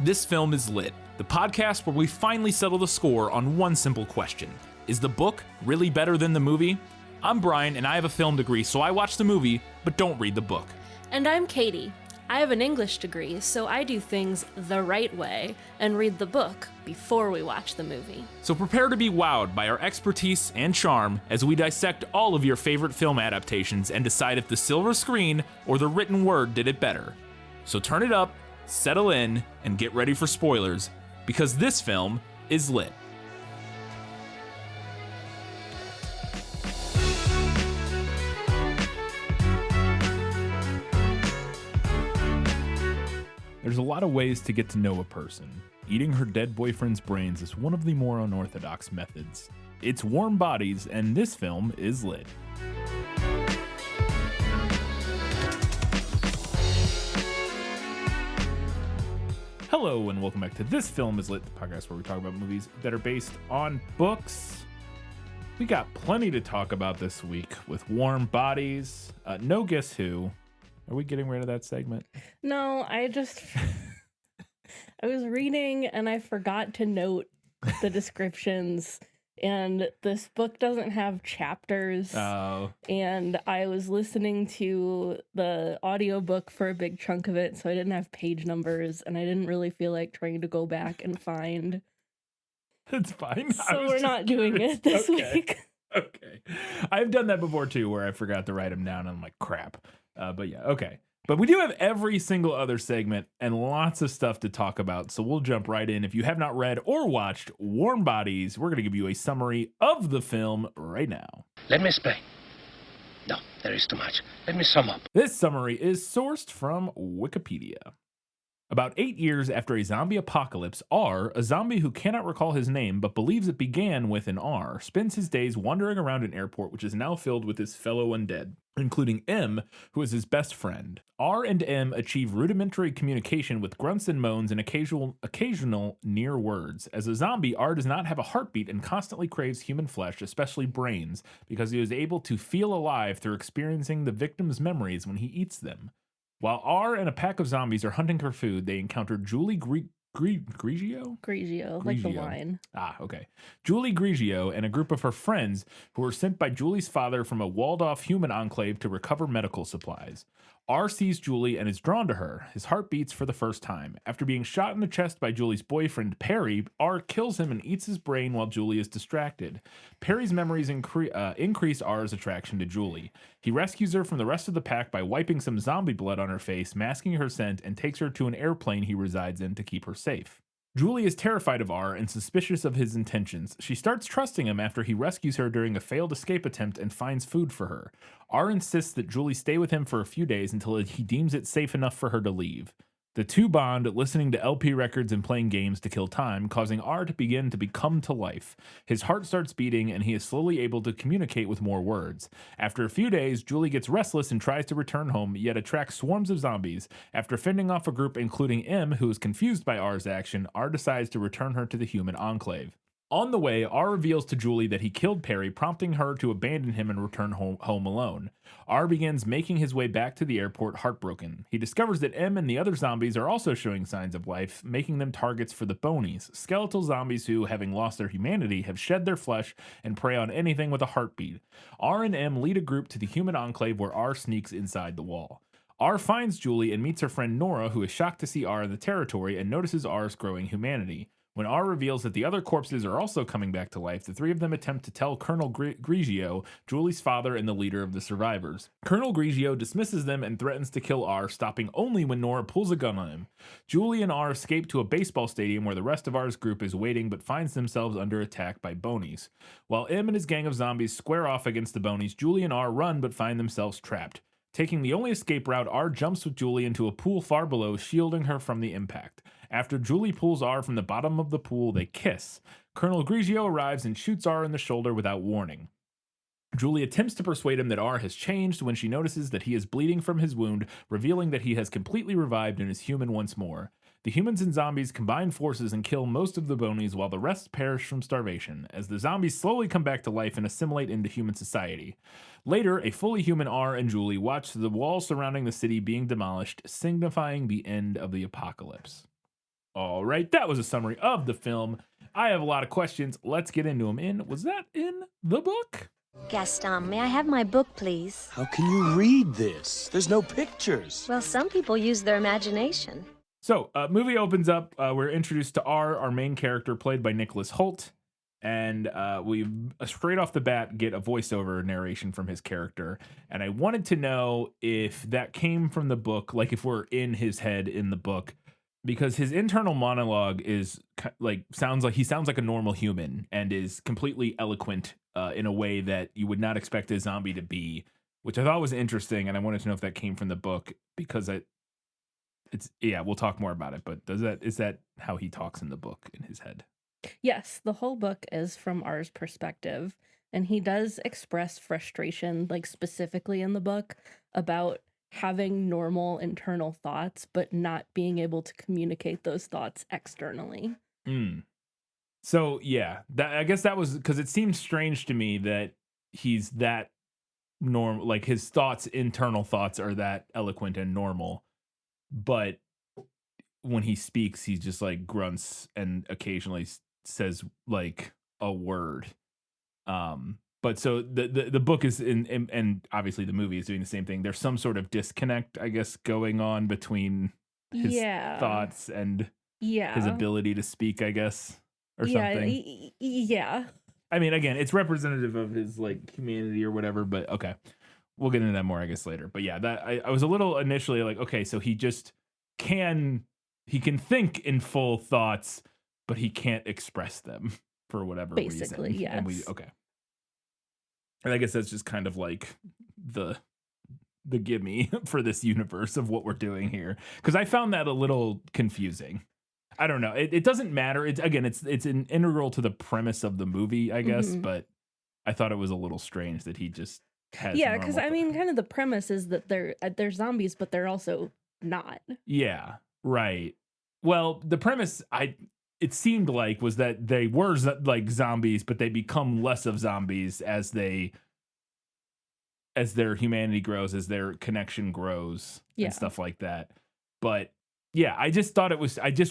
This Film is Lit, the podcast where we finally settle the score on one simple question. Is the book really better than the movie? I'm Brian, and I have a film degree, so I watch the movie, but don't read the book. And I'm Katie. I have an English degree, so I do things the right way and read the book before we watch the movie. So prepare to be wowed by our expertise and charm as we dissect all of your favorite film adaptations and decide if the silver screen or the written word did it better. So turn it up, settle in, and get ready for spoilers, because this film is lit. There's a lot of ways to get to know a person. Eating her dead boyfriend's brains is one of the more unorthodox methods. It's Warm Bodies, and this film is lit. Hello, and welcome back to This Film is Lit, the podcast where we talk about movies that are based on books. We got plenty to talk about this week with Warm Bodies. No Guess Who. Are we getting rid of that segment? No, I was reading and I forgot to note the descriptions, and this book doesn't have chapters. Oh. And I was listening to the audiobook for a big chunk of it, so I didn't have page numbers, and I didn't really feel like trying to go back and find. It's fine. So we're not doing it this week. Okay. I've done that before too, where I forgot to write them down and I'm like, crap. But yeah, okay. But we do have every single other segment and lots of stuff to talk about, so we'll jump right in. If you have not read or watched Warm Bodies, we're going to give you a summary of the film right now. Let me explain. No, there is too much. Let me sum up. This summary is sourced from Wikipedia. About 8 years after a zombie apocalypse, R, a zombie who cannot recall his name but believes it began with an R, spends his days wandering around an airport which is now filled with his fellow undead, including M, who is his best friend. R and M achieve rudimentary communication with grunts and moans and occasional near words. As a zombie, R does not have a heartbeat and constantly craves human flesh, especially brains, because he is able to feel alive through experiencing the victim's memories when he eats them. While R and a pack of zombies are hunting for food, they encounter Julie Grigio, like the wine. Ah, okay. Julie Grigio and a group of her friends who were sent by Julie's father from a walled-off human enclave to recover medical supplies. R sees Julie and is drawn to her. His heart beats for the first time. After being shot in the chest by Julie's boyfriend, Perry, R kills him and eats his brain while Julie is distracted. Perry's memories increase R's attraction to Julie. He rescues her from the rest of the pack by wiping some zombie blood on her face, masking her scent, and takes her to an airplane he resides in to keep her safe. Julie is terrified of R and suspicious of his intentions. She starts trusting him after he rescues her during a failed escape attempt and finds food for her. R insists that Julie stay with him for a few days until he deems it safe enough for her to leave. The two bond, listening to LP records and playing games to kill time, causing R to begin to become to life. His heart starts beating, and he is slowly able to communicate with more words. After a few days, Julie gets restless and tries to return home, yet attracts swarms of zombies. After fending off a group including M, who is confused by R's action, R decides to return her to the human enclave. On the way, R reveals to Julie that he killed Perry, prompting her to abandon him and return home alone. R begins making his way back to the airport heartbroken. He discovers that M and the other zombies are also showing signs of life, making them targets for the bonies, skeletal zombies who, having lost their humanity, have shed their flesh and prey on anything with a heartbeat. R and M lead a group to the human enclave where R sneaks inside the wall. R finds Julie and meets her friend Nora, who is shocked to see R in the territory and notices R's growing humanity. When R reveals that the other corpses are also coming back to life, the three of them attempt to tell Colonel Grigio, Julie's father and the leader of the survivors. Colonel Grigio dismisses them and threatens to kill R, stopping only when Nora pulls a gun on him. Julie and R escape to a baseball stadium where the rest of R's group is waiting but finds themselves under attack by bonies. While M and his gang of zombies square off against the bonies, Julie and R run but find themselves trapped. Taking the only escape route, R jumps with Julie into a pool far below, shielding her from the impact. After Julie pulls R from the bottom of the pool, they kiss. Colonel Grigio arrives and shoots R in the shoulder without warning. Julie attempts to persuade him that R has changed when she notices that he is bleeding from his wound, revealing that he has completely revived and is human once more. The humans and zombies combine forces and kill most of the bonies while the rest perish from starvation, as the zombies slowly come back to life and assimilate into human society. Later, a fully human R and Julie watch the walls surrounding the city being demolished, signifying the end of the apocalypse. All right, that was a summary of the film. I have a lot of questions. Let's get into them. Was that in the book? Gaston, may I have my book, please? How can you read this? There's no pictures. Well, some people use their imagination. So, movie opens up. We're introduced to our main character, played by Nicholas Hoult, and we straight off the bat get a voiceover narration from his character. And I wanted to know if that came from the book, like if we're in his head in the book, because his internal monologue is sounds like a normal human and is completely eloquent in a way that you would not expect a zombie to be, which I thought was interesting. And I wanted to know if that came from the book, because we'll talk more about it, but is that how he talks in the book in his head? Yes, the whole book is from R's perspective, and he does express frustration, like specifically in the book, about having normal internal thoughts, but not being able to communicate those thoughts externally. So yeah, I guess that was because it seems strange to me that he's that normal, like his internal thoughts are that eloquent and normal, but when he speaks, he just like grunts and occasionally says like a word. But so the book is and obviously the movie is doing the same thing. There's some sort of disconnect, I guess, going on between his thoughts and his ability to speak, I guess, or something. Yeah. I mean, again, it's representative of his like humanity or whatever, but okay. We'll get into that more, I guess, later. But yeah, that I was a little initially like, okay, so he just can think in full thoughts, but he can't express them for whatever Basically, reason. yes. And okay. And I guess that's just kind of like the gimme for this universe of what we're doing here. Because I found that a little confusing. I don't know. It doesn't matter. It's an integral to the premise of the movie, I guess. But I thought it was a little strange that he just has. Yeah, because I mean, kind of the premise is that they're zombies, but they're also not. Yeah, right. Well, the premise it seemed like was that they were like zombies, but they become less of zombies as their humanity grows, as their connection grows, and stuff like that. But yeah, I just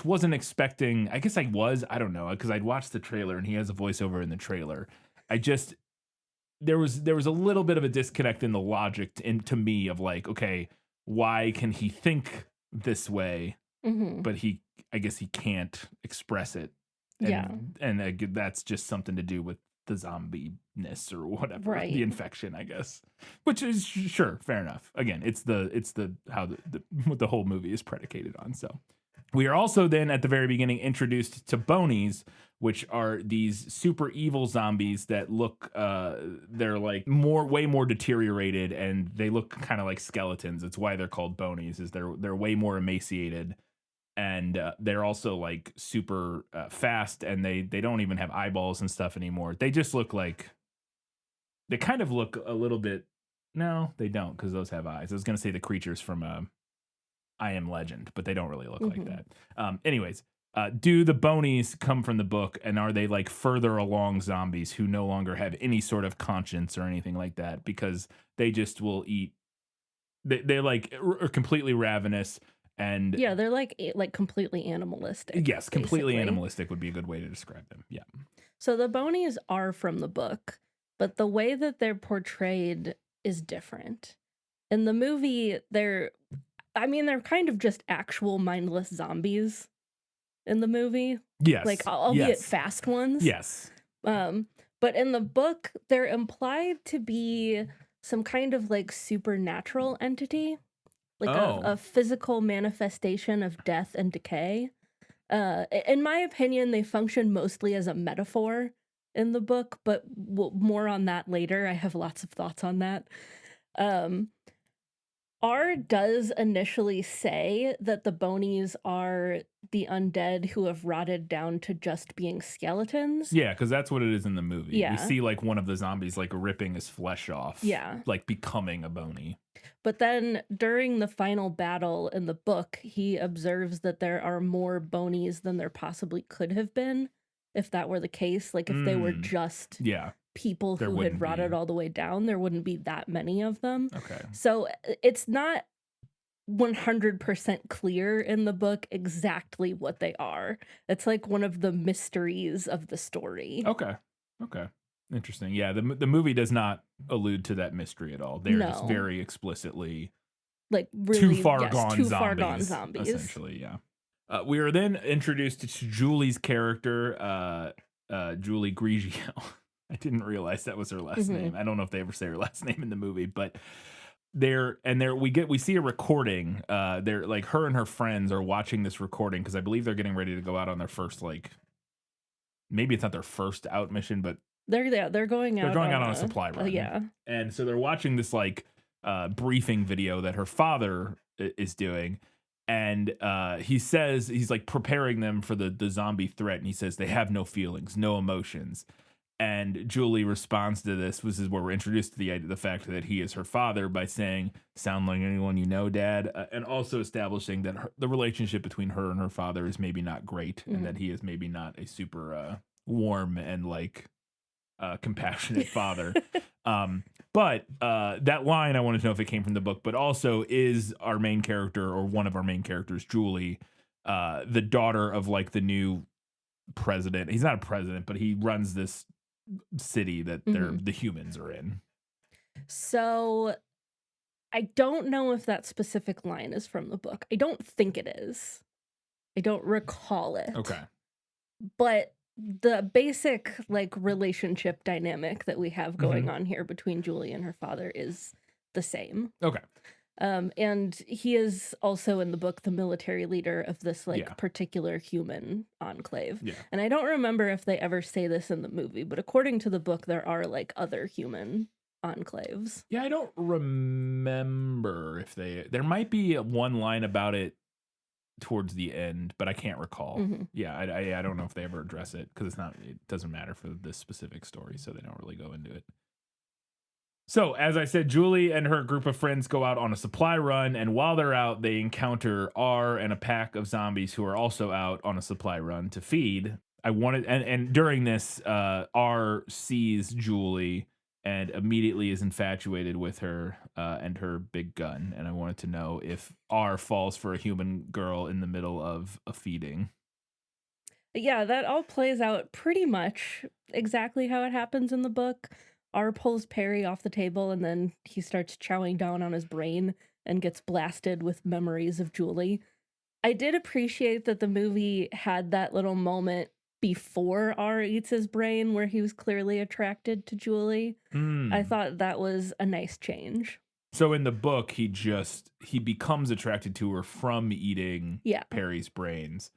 wasn't expecting. I guess I don't know, because I'd watched the trailer and he has a voiceover in the trailer. There was a little bit of a disconnect in the logic to me of like, okay, why can he think this way, but I guess he can't express it. And that's just something to do with the zombie-ness or whatever, right. The infection, I guess, which is sure, fair enough. Again, it's how what the whole movie is predicated on. So we are also then at the very beginning introduced to Bonies, which are these super evil zombies that look, they're like way more deteriorated, and they look kind of like skeletons. It's why they're called Bonies, is they're way more emaciated. And they're also like super fast, and they don't even have eyeballs and stuff anymore. They just look like, they kind of look a little bit. No, they don't, because those have eyes. I was going to say the creatures from I Am Legend, but they don't really look like that. Anyways, do the Bonies come from the book, and are they like further along zombies who no longer have any sort of conscience or anything like that, because they just will eat? They like are completely ravenous. And yeah, they're like completely animalistic. Yes, completely basically. Animalistic would be a good way to describe them. Yeah. So the Bonies are from the book, but the way that they're portrayed is different. In the movie, they're kind of just actual mindless zombies in the movie. Yes. Like, albeit fast ones. Yes. But in the book, they're implied to be some kind of like supernatural entity. Like a physical manifestation of death and decay. In my opinion, they function mostly as a metaphor in the book, but more on that later. I have lots of thoughts on that. R does initially say that the Bonies are the undead who have rotted down to just being skeletons. Yeah, because that's what it is in the movie. Yeah. We see like one of the zombies like ripping his flesh off. Yeah. Like becoming a Bonie. But then during the final battle in the book, he observes that there are more Bonies than there possibly could have been, if that were the case. Like if they were just people who had rotted all the way down, there wouldn't be that many of them. Okay. So it's not 100% clear in the book exactly what they are. It's like one of the mysteries of the story. Okay. Interesting. Yeah, the movie does not allude to that mystery at all. They're just No. very explicitly Like really, too far yes, gone too zombies. far gone zombies. Essentially, yeah. We are then introduced to Julie's character, Julie Grigio. I didn't realize that was her last name. I don't know if they ever say her last name in the movie, but we see a recording. They're like, her and her friends are watching this recording because I believe they're getting ready to go out on their first, like, maybe it's not their first out mission, but They're going out. they're going out on a supply run. Yeah. And so they're watching this like briefing video that her father is doing. And he says, he's like preparing them for the zombie threat. And he says, they have no feelings, no emotions. And Julie responds to this. This is where we're introduced to the fact that he is her father by saying, sound like anyone you know, Dad. And also establishing that the relationship between her and her father is maybe not great. And that he is maybe not a super warm and like compassionate father. But that line, I wanted to know if it came from the book, but also is our main character, or one of our main characters, Julie, the daughter of like the new president. He's not a president, but he runs this city that the humans are in. So I don't know if that specific line is from the book. I don't think it is. I don't recall it. Okay. But the basic like relationship dynamic that we have going on here between Julie and her father is the same. Okay. And he is also in the book the military leader of this like particular human enclave. Yeah. And I don't remember if they ever say this in the movie, but according to the book, there are like other human enclaves. Yeah, I don't remember if there might be one line about it towards the end, but I can't recall. Yeah, I don't know if they ever address it because it doesn't matter for this specific story, so they don't really go into it. So, as I said, Julie and her group of friends go out on a supply run, and while they're out, they encounter R and a pack of zombies who are also out on a supply run to feed. And during this, R sees Julie and immediately is infatuated with her and her big gun. And I wanted to know if R falls for a human girl in the middle of a feeding. Yeah, that all plays out pretty much exactly how it happens in the book. R pulls Perry off the table, and then he starts chowing down on his brain and gets blasted with memories of Julie. I did appreciate that the movie had that little moment before R eats his brain where he was clearly attracted to Julie. I thought that was a nice change. So in the book, he becomes attracted to her from eating Perry's brains.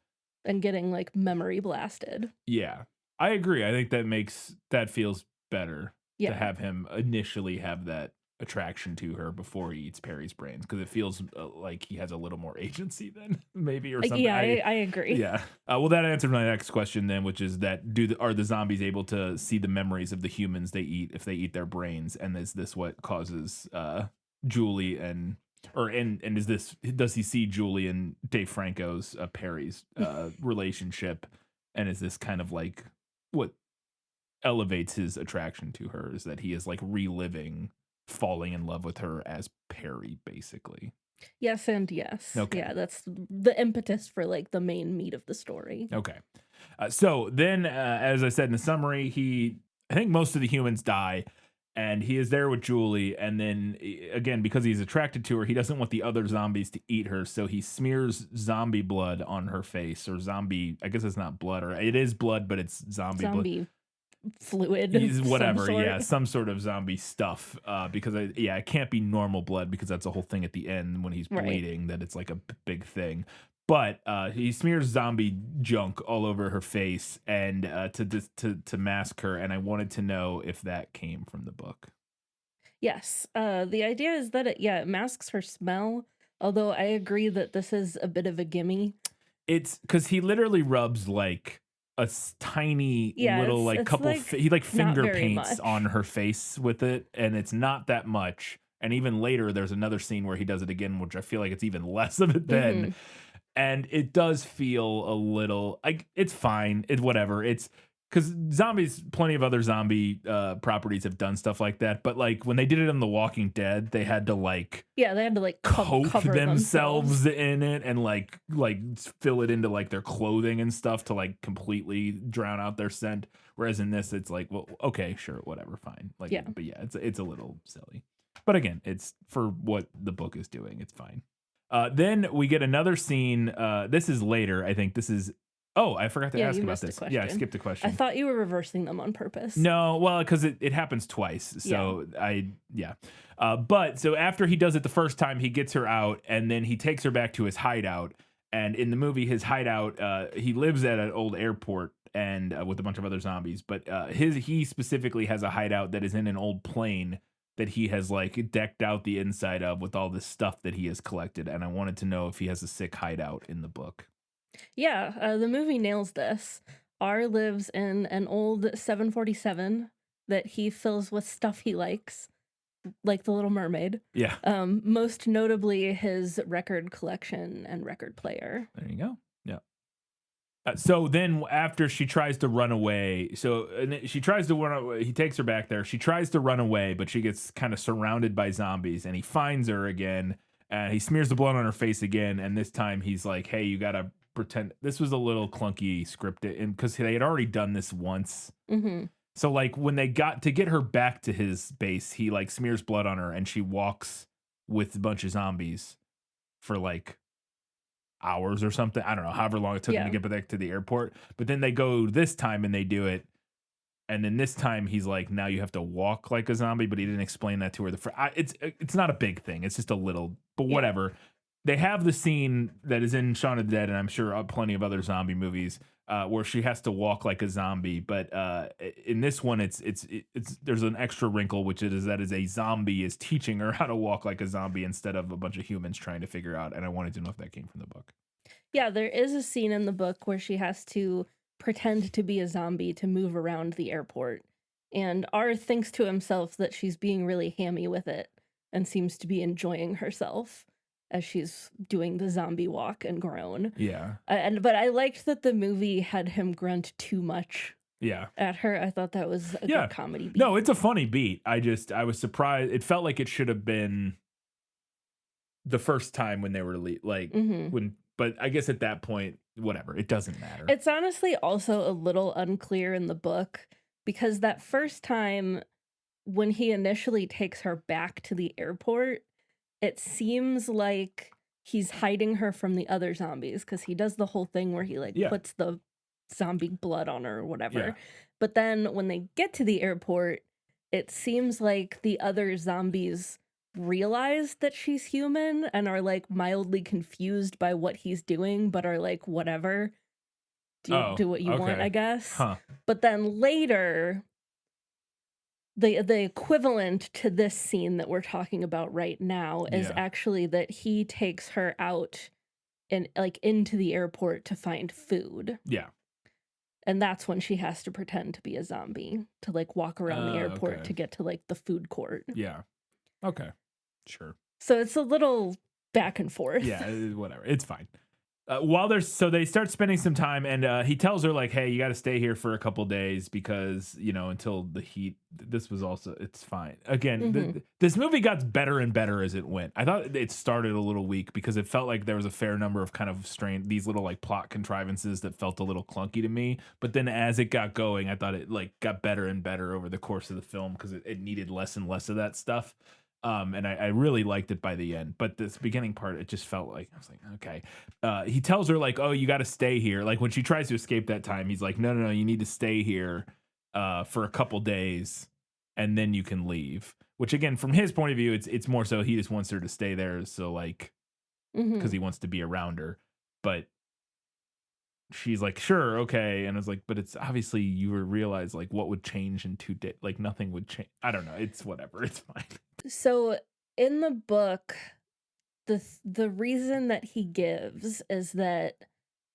And getting like memory blasted. Yeah, I agree. I think that feels better. To have him initially have that attraction to her before he eats Perry's brains, because it feels like he has a little more agency then, maybe, or something. Yeah, I agree. Yeah. Well, that answered my next question then, which is that are the zombies able to see the memories of the humans they eat if they eat their brains, and is this what causes Julie and does he see Julie and Dave Franco's Perry's relationship, and is this kind of like what elevates his attraction to her, is that he is like reliving falling in love with her as Perry, basically. Yes and yes. Okay. Yeah, that's the impetus for like the main meat of the story. Okay. So then, as I said in the summary, I think most of the humans die, and he is there with Julie, and then again, because he's attracted to her, he doesn't want the other zombies to eat her, so he smears zombie blood on her face, or zombie, I guess it's not blood, or it is blood, but it's zombie blood. Fluid, whatever, some sort of zombie stuff, because it can't be normal blood, because that's the whole thing at the end when he's bleeding, that it's like a big thing. But he smears zombie junk all over her face and to mask her, and I wanted to know if that came from the book. Yes, the idea is that it masks her smell, although I agree that this is a bit of a gimme. It's because he literally rubs like a tiny little like couple he like finger paints on her face with it, and it's not that much. And even later there's another scene where he does it again, which I feel like it's even less of it then. And it does feel a little like it's fine, it's whatever. It's because zombies, plenty of other zombie properties have done stuff like that. But like when they did it in The Walking Dead, they had to like Yeah, they had to like coat cover themselves in it and like fill it into like their clothing and stuff to like completely drown out their scent. Whereas in this, it's like, well, okay, sure, whatever, fine. Like, Yeah. but yeah, it's a little silly. But again, it's for what the book is doing. It's fine. Then we get another scene. This is later. I think this is. Oh, I forgot to ask you about missed a this. question. Yeah, I skipped a question. I thought you were reversing them on purpose. No, well, because it happens twice. So but so after he does it the first time, he gets her out and then he takes her back to his hideout. And in the movie, his hideout, he lives at an old airport and with a bunch of other zombies. But he specifically has a hideout that is in an old plane that he has like decked out the inside of with all this stuff that he has collected. And I wanted to know if he has a sick hideout in the book. Yeah, the movie nails this. R lives in an old 747 that he fills with stuff he likes, like The Little Mermaid. Yeah. Most notably his record collection and record player. There you go. Yeah. So then after she tries to run away, she tries to run away, he takes her back there. She tries to run away, but she gets kind of surrounded by zombies and he finds her again and he smears the blood on her face again. And this time he's like, hey, you got to pretend. This was a little clunky scripted and because they had already done this once. Mm-hmm. So like when they got to get her back to his base, he like smears blood on her and she walks with a bunch of zombies for like hours or something. I don't know, however long it took him to get back to the airport. But then they go this time and they do it. And then this time he's like, now you have to walk like a zombie, but he didn't explain that to her. It's not a big thing. It's just a little, but whatever. They have the scene that is in Shaun of the Dead, and I'm sure plenty of other zombie movies where she has to walk like a zombie. But in this one, it's there's an extra wrinkle, which is that a zombie is teaching her how to walk like a zombie instead of a bunch of humans trying to figure out. And I wanted to know if that came from the book. Yeah, there is a scene in the book where she has to pretend to be a zombie to move around the airport. And R thinks to himself that she's being really hammy with it and seems to be enjoying herself as she's doing the zombie walk and groan. Yeah. But I liked that the movie had him grunt too much at her. I thought that was a good comedy beat. No, it's a funny beat. I was surprised. It felt like it should have been the first time when they were but I guess at that point, whatever, it doesn't matter. It's honestly also a little unclear in the book because that first time when he initially takes her back to the airport, it seems like he's hiding her from the other zombies because he does the whole thing where he puts the zombie blood on her or whatever. Yeah. But then when they get to the airport, it seems like the other zombies realize that she's human and are like mildly confused by what he's doing, but are like, whatever, do what you want, I guess. Huh. But then later, the equivalent to this scene that we're talking about right now is actually that he takes her out and like into the airport to find food. Yeah. And that's when she has to pretend to be a zombie to like walk around the airport to get to like the food court. Yeah. Okay. Sure. So it's a little back and forth. Yeah, whatever. It's fine. So they start spending some time and he tells her like, hey, you got to stay here for a couple days because, until the heat, it's fine. Again, this movie got better and better as it went. I thought it started a little weak because it felt like there was a fair number of kind of these little like plot contrivances that felt a little clunky to me. But then as it got going, I thought it like got better and better over the course of the film because it needed less and less of that stuff. And I really liked it by the end. But this beginning part, it just felt like, I was like, okay. He tells her like, oh, you got to stay here. Like when she tries to escape that time, he's like, no, you need to stay here for a couple days and then you can leave. Which again, from his point of view, it's more so he just wants her to stay there. So like, because he wants to be around her. But she's like, sure, okay. And I was like, but it's obviously you realize like what would change in 2 days. Like nothing would change. I don't know. It's whatever. It's fine. So in the book, the reason that he gives is that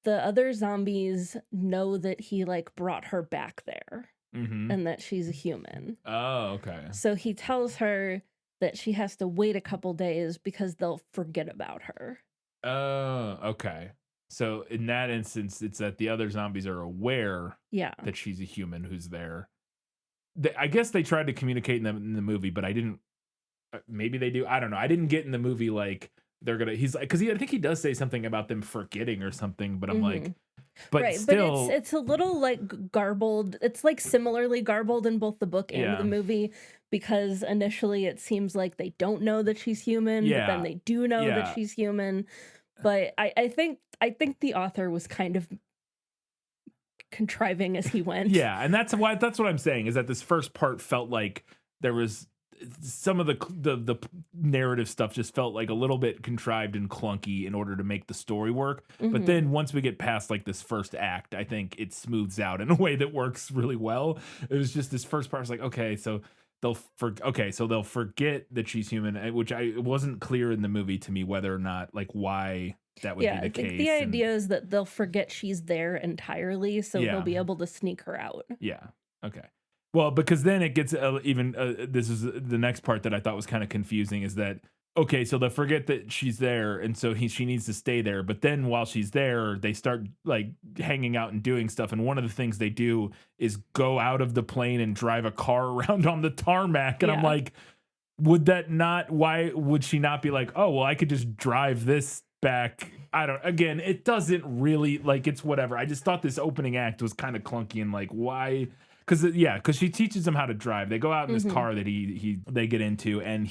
the other zombies know that he like brought her back there and that she's a human. Oh, okay. So he tells her that she has to wait a couple days because they'll forget about her. Oh, okay. So in that instance, it's that the other zombies are aware Yeah. that she's a human who's there. I guess they tried to communicate in the movie, but I didn't. Maybe they do. I don't know. I didn't get in the movie like they're gonna. He's like, because I think he does say something about them forgetting or something. But I'm like, but Right, but still, it's a little like garbled. It's like similarly garbled in both the book and Yeah. the movie because initially it seems like they don't know that she's human, but then Yeah. they do know Yeah. that she's human. But I think the author was kind of contriving as he went. yeah, and that's what I'm saying is that this first part felt like there was some of the narrative stuff just felt like a little bit contrived and clunky in order to make the story work. But then once we get past like this first act, I think it smooths out in a way that works really well. It was just this first part was like, okay, so they'll forget that she's human, which it wasn't clear in the movie to me whether or not like why that would be the I think case. the idea is that they'll forget she's there entirely, so Yeah. they'll be able to sneak her out. Yeah. Okay. Well, because then it gets even. This is the next part that I thought was kind of confusing. Is that okay? So they forget that she's there, and so she needs to stay there. But then while she's there, they start like hanging out and doing stuff. And one of the things they do is go out of the plane and drive a car around on the tarmac. And I'm Yeah. like, would that not? Why would she not be like, oh well, I could just drive this back? I don't. Again, it doesn't really like. It's whatever. I just thought this opening act was kind of clunky and like why. Because she teaches him how to drive. They go out in this car that they get into, and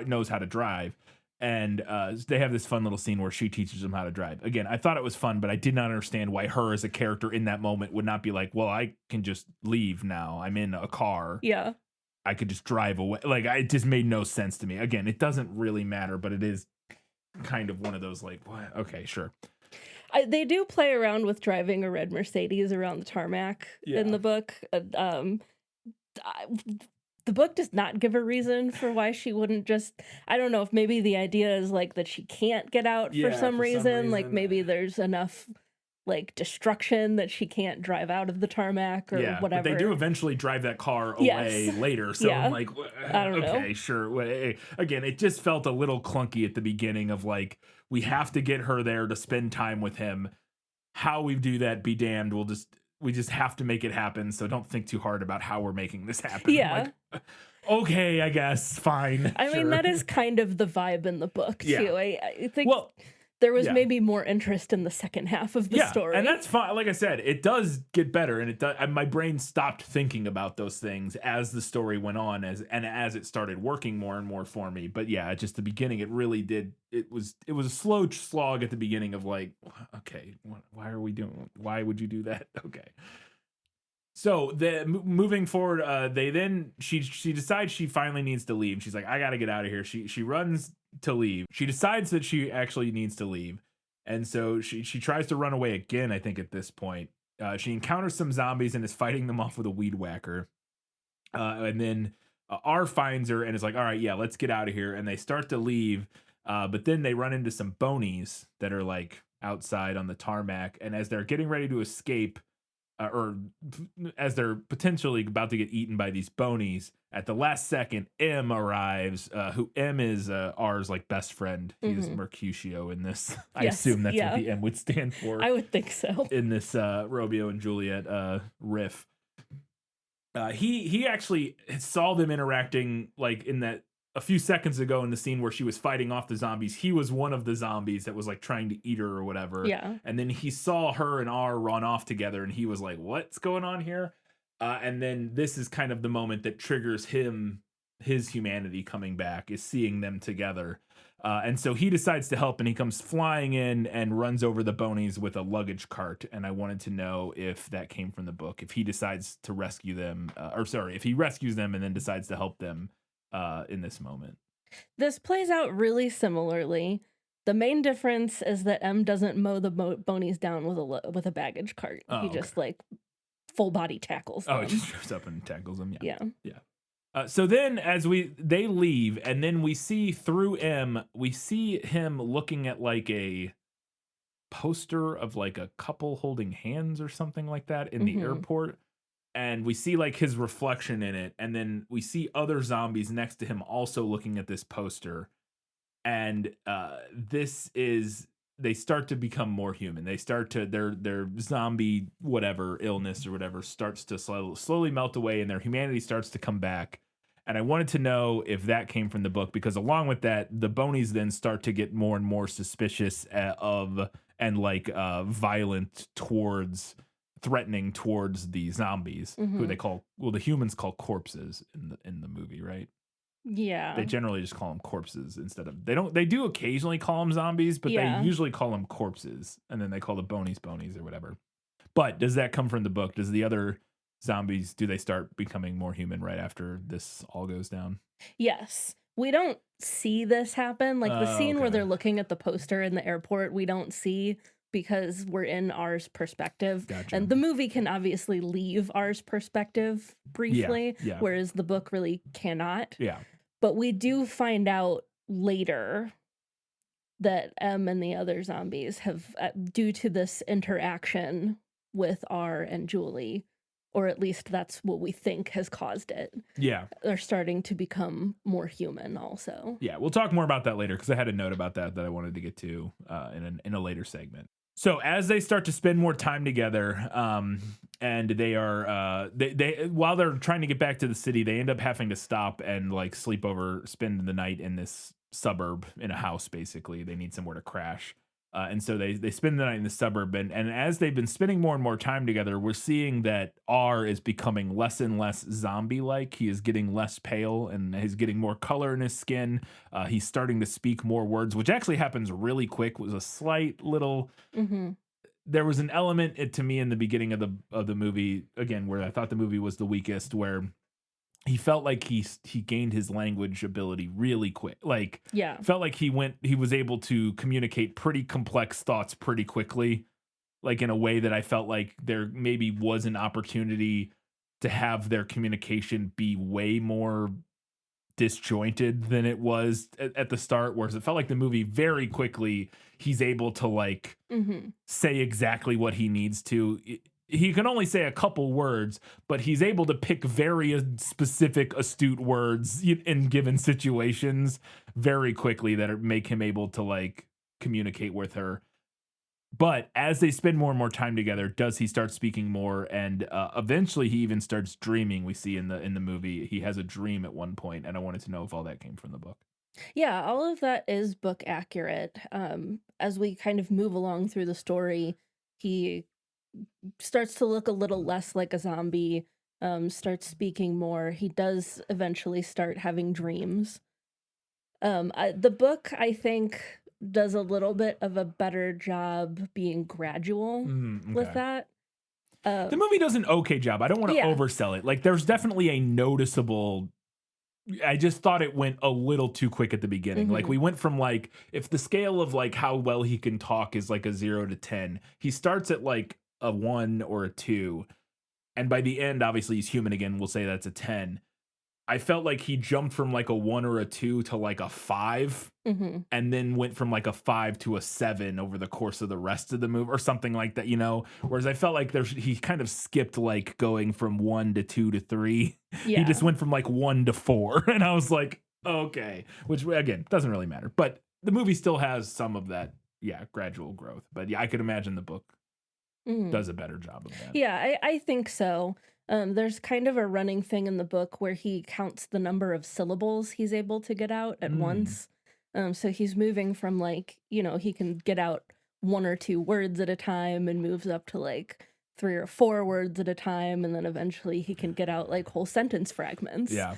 knows how to drive, and they have this fun little scene where she teaches him how to drive. Again, I thought it was fun, but I did not understand why her as a character in that moment would not be like, well, I can just leave now. I'm in a car. Yeah. I could just drive away. Like it just made no sense to me. Again, it doesn't really matter, but it is kind of one of those like, what? Okay, sure. They do play around with driving a red Mercedes around the tarmac in the book. The book does not give a reason for why she wouldn't just. I don't know if maybe the idea is like that she can't get out for some reason. Like maybe there's enough like destruction that she can't drive out of the tarmac or whatever. But they do eventually drive that car away later. So I'm like, I don't know. Okay, sure. Again, it just felt a little clunky at the beginning of like, we have to get her there to spend time with him. How we do that, be damned. We just have to make it happen. So don't think too hard about how we're making this happen. Yeah. Like, okay, I guess. Fine. I mean, that is kind of the vibe in the book, too. I think there was yeah. maybe more interest in the second half of the story. And that's fine. Like I said, it does get better, and my brain stopped thinking about those things as the story went on, as it started working more and more for me. But yeah, just the beginning, it really did. It was a slow slog at the beginning of like, okay, why are we doing? Why would you do that? Okay. So moving forward, she decides she finally needs to leave. She's like, I got to get out of here. She runs to leave. She decides that she actually needs to leave, and so she tries to run away again. I think at this point, she encounters some zombies and is fighting them off with a weed whacker. And then R finds her and is like, all right, yeah, let's get out of here. And they start to leave, but then they run into some bonies that are like outside on the tarmac, and as they're getting ready to escape. Or as they're potentially about to get eaten by these bonies, at the last second, M arrives. Who M is R's like best friend. He is Mercutio in this. I assume that's what the M would stand for. I would think so. In this Romeo and Juliet riff, he actually saw them interacting like in that. A few seconds ago in the scene where she was fighting off the zombies, he was one of the zombies that was like trying to eat her or whatever. Yeah. And then he saw her and R run off together and he was like, what's going on here? And then this is kind of the moment that triggers his humanity coming back, is seeing them together. And so he decides to help and he comes flying in and runs over the bonies with a luggage cart. And I wanted to know if that came from the book, if he decides to rescue them, if he rescues them and then decides to help them in this moment. This plays out really similarly. The main difference is that M doesn't mow the bonies down with a baggage cart. He just like full body tackles them. Oh, he just shows up and tackles them. Yeah. So then as they leave, and then we see through M, we see him looking at like a poster of like a couple holding hands or something like that in the airport. And we see like his reflection in it. And then we see other zombies next to him also looking at this poster. And this is they start to become more human. They start to their zombie whatever illness or whatever starts to slowly melt away, and their humanity starts to come back. And I wanted to know if that came from the book, because along with that, the Bonies then start to get more and more suspicious of and like violent towards, threatening towards the zombies, who they call, well, the humans call corpses in the movie, right? Yeah. They generally just call them corpses instead of, they do occasionally call them zombies, but they usually call them corpses, and then they call the bonies or whatever. But does that come from the book? Does the other zombies, do they start becoming more human right after this all goes down? Yes. We don't see this happen. Like the scene where they're looking at the poster in the airport, we don't see, because we're in ours perspective. Gotcha. And the movie can obviously leave ours perspective briefly, whereas the book really cannot. Yeah. But we do find out later that M and the other zombies have, due to this interaction with R and Julie, or at least that's what we think has caused it. Yeah. They're starting to become more human also. Yeah, we'll talk more about that later, because I had a note about that I wanted to get to in a later segment. So as they start to spend more time together, and they are they while they're trying to get back to the city, they end up having to stop and like spend the night in this suburb in a house. Basically, they need somewhere to crash. And so they spend the night in the suburb, and as they've been spending more and more time together, we're seeing that R is becoming less and less zombie-like. He is getting less pale, and he's getting more color in his skin. He's starting to speak more words, which actually happens really quick. It was a slight little. There was an element to me in the beginning of the movie, again, where I thought the movie was the weakest, where he felt like he gained his language ability really quick. Like, felt like he was able to communicate pretty complex thoughts pretty quickly, like in a way that I felt like there maybe was an opportunity to have their communication be way more disjointed than it was at the start, whereas it felt like the movie very quickly he's able to like say exactly what he needs to. He can only say a couple words, but he's able to pick very specific, astute words in given situations very quickly that make him able to like communicate with her. But as they spend more and more time together, does he start speaking more? And eventually he even starts dreaming. We see in the movie, he has a dream at one point, and I wanted to know if all that came from the book. Yeah, all of that is book accurate. As we kind of move along through the story, he starts to look a little less like a zombie, starts speaking more. He does eventually start having dreams. The book, I think, does a little bit of a better job being gradual with that. The movie does an okay job. I don't want to oversell it. Like, there's definitely a noticeable. I just thought it went a little too quick at the beginning. Like, we went from like, if the scale of like how well he can talk is like a 0 to 10, he starts at like a 1 or a 2, and by the end, obviously he's human again, we'll say that's a 10. I felt like he jumped from like a 1 or a 2 to like a 5, and then went from like a 5 to a 7 over the course of the rest of the movie or something like that, whereas I felt like he kind of skipped like going from 1 to 2 to 3. He just went from like 1 to 4, and I was like, okay, which again doesn't really matter, but the movie still has some of that gradual growth. But I could imagine the book does a better job of that. Yeah, I think so. There's kind of a running thing in the book where he counts the number of syllables he's able to get out at once. So he's moving from like, he can get out 1 or 2 words at a time, and moves up to like 3 or 4 words at a time. And then eventually he can get out like whole sentence fragments. Yeah.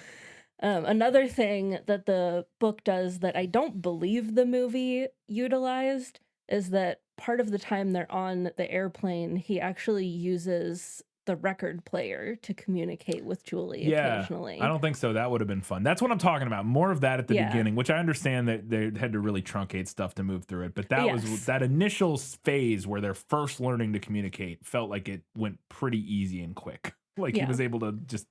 Another thing that the book does that I don't believe the movie utilized is that part of the time they're on the airplane, he actually uses the record player to communicate with Julie occasionally. I don't think so. That would have been fun. That's what I'm talking about. More of that at the beginning, which I understand that they had to really truncate stuff to move through it. But that was that initial phase where they're first learning to communicate felt like it went pretty easy and quick. Like he was able to just,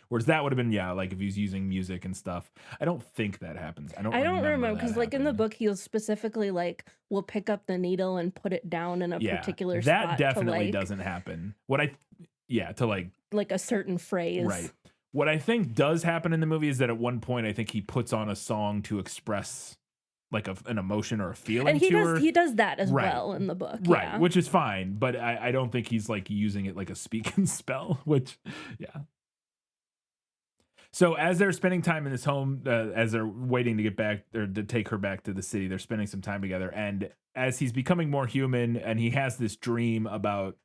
whereas that would have been, like if he's using music and stuff. I don't think that happens. I don't remember because like in the book, he'll specifically like will pick up the needle and put it down in a particular spot. That definitely to, doesn't happen. To like a certain phrase. Right. What I think does happen in the movie is that at one point, I think he puts on a song to express like an emotion or a feeling And he to her. he does that as Right. well in the book. Right, Yeah. which is fine, but I don't think he's like using it like a speak and spell, which, yeah. So as they're spending time in his home, as they're waiting to get back or to take her back to the city, they're spending some time together. And as he's becoming more human, and he has this dream about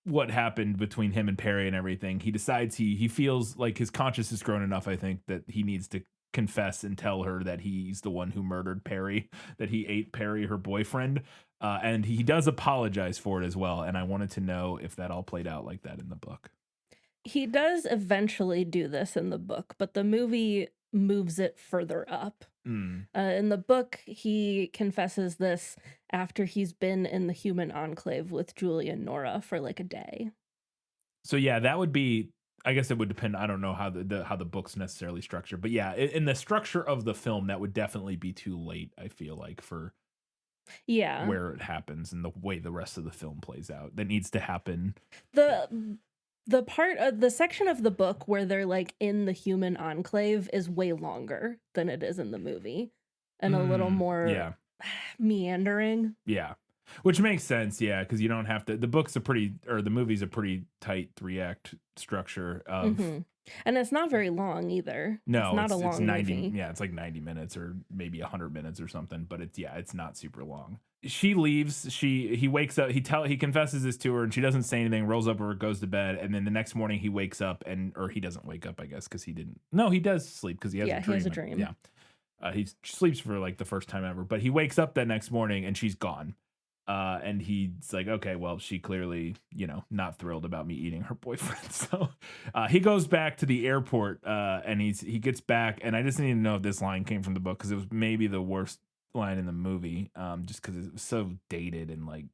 what happened between him and Perry and everything, he decides he feels like his conscience has grown enough, I think, that he needs to confess and tell her that he's the one who murdered Perry, that he ate Perry, her boyfriend. And he does apologize for it as well. And I wanted to know if that all played out like that in the book. He does eventually do this in the book, but the movie moves it further up. In the book, he confesses this after he's been in the human enclave with Julie and Nora for like a day. So yeah, that would be. I guess it would depend. I don't know how the book's necessarily structured, but yeah, in the structure of the film, that would definitely be too late. I feel like for where it happens and the way the rest of the film plays out, that needs to happen. The part of the section of the book where they're like in the human enclave is way longer than it is in the movie, and a little more meandering. Yeah. Which makes sense, yeah, because you don't have to. The movie's a pretty tight 3-act structure of. And it's not very long either. No, it's not a long 90. movie. Yeah, it's like 90 minutes or maybe 100 minutes or something. But it's not super long. She leaves. He wakes up. He confesses this to her, and she doesn't say anything. Rolls up or goes to bed, and then the next morning he wakes up or he doesn't wake up, I guess, because he didn't. No, he does sleep because he has a dream. He has a dream. Yeah, he sleeps for like the first time ever, but he wakes up that next morning and she's gone. And he's like, okay, well, she clearly, not thrilled about me eating her boyfriend. So he goes back to the airport and he gets back. And I just need to know if this line came from the book, because it was maybe the worst line in the movie, just because it was so dated and like,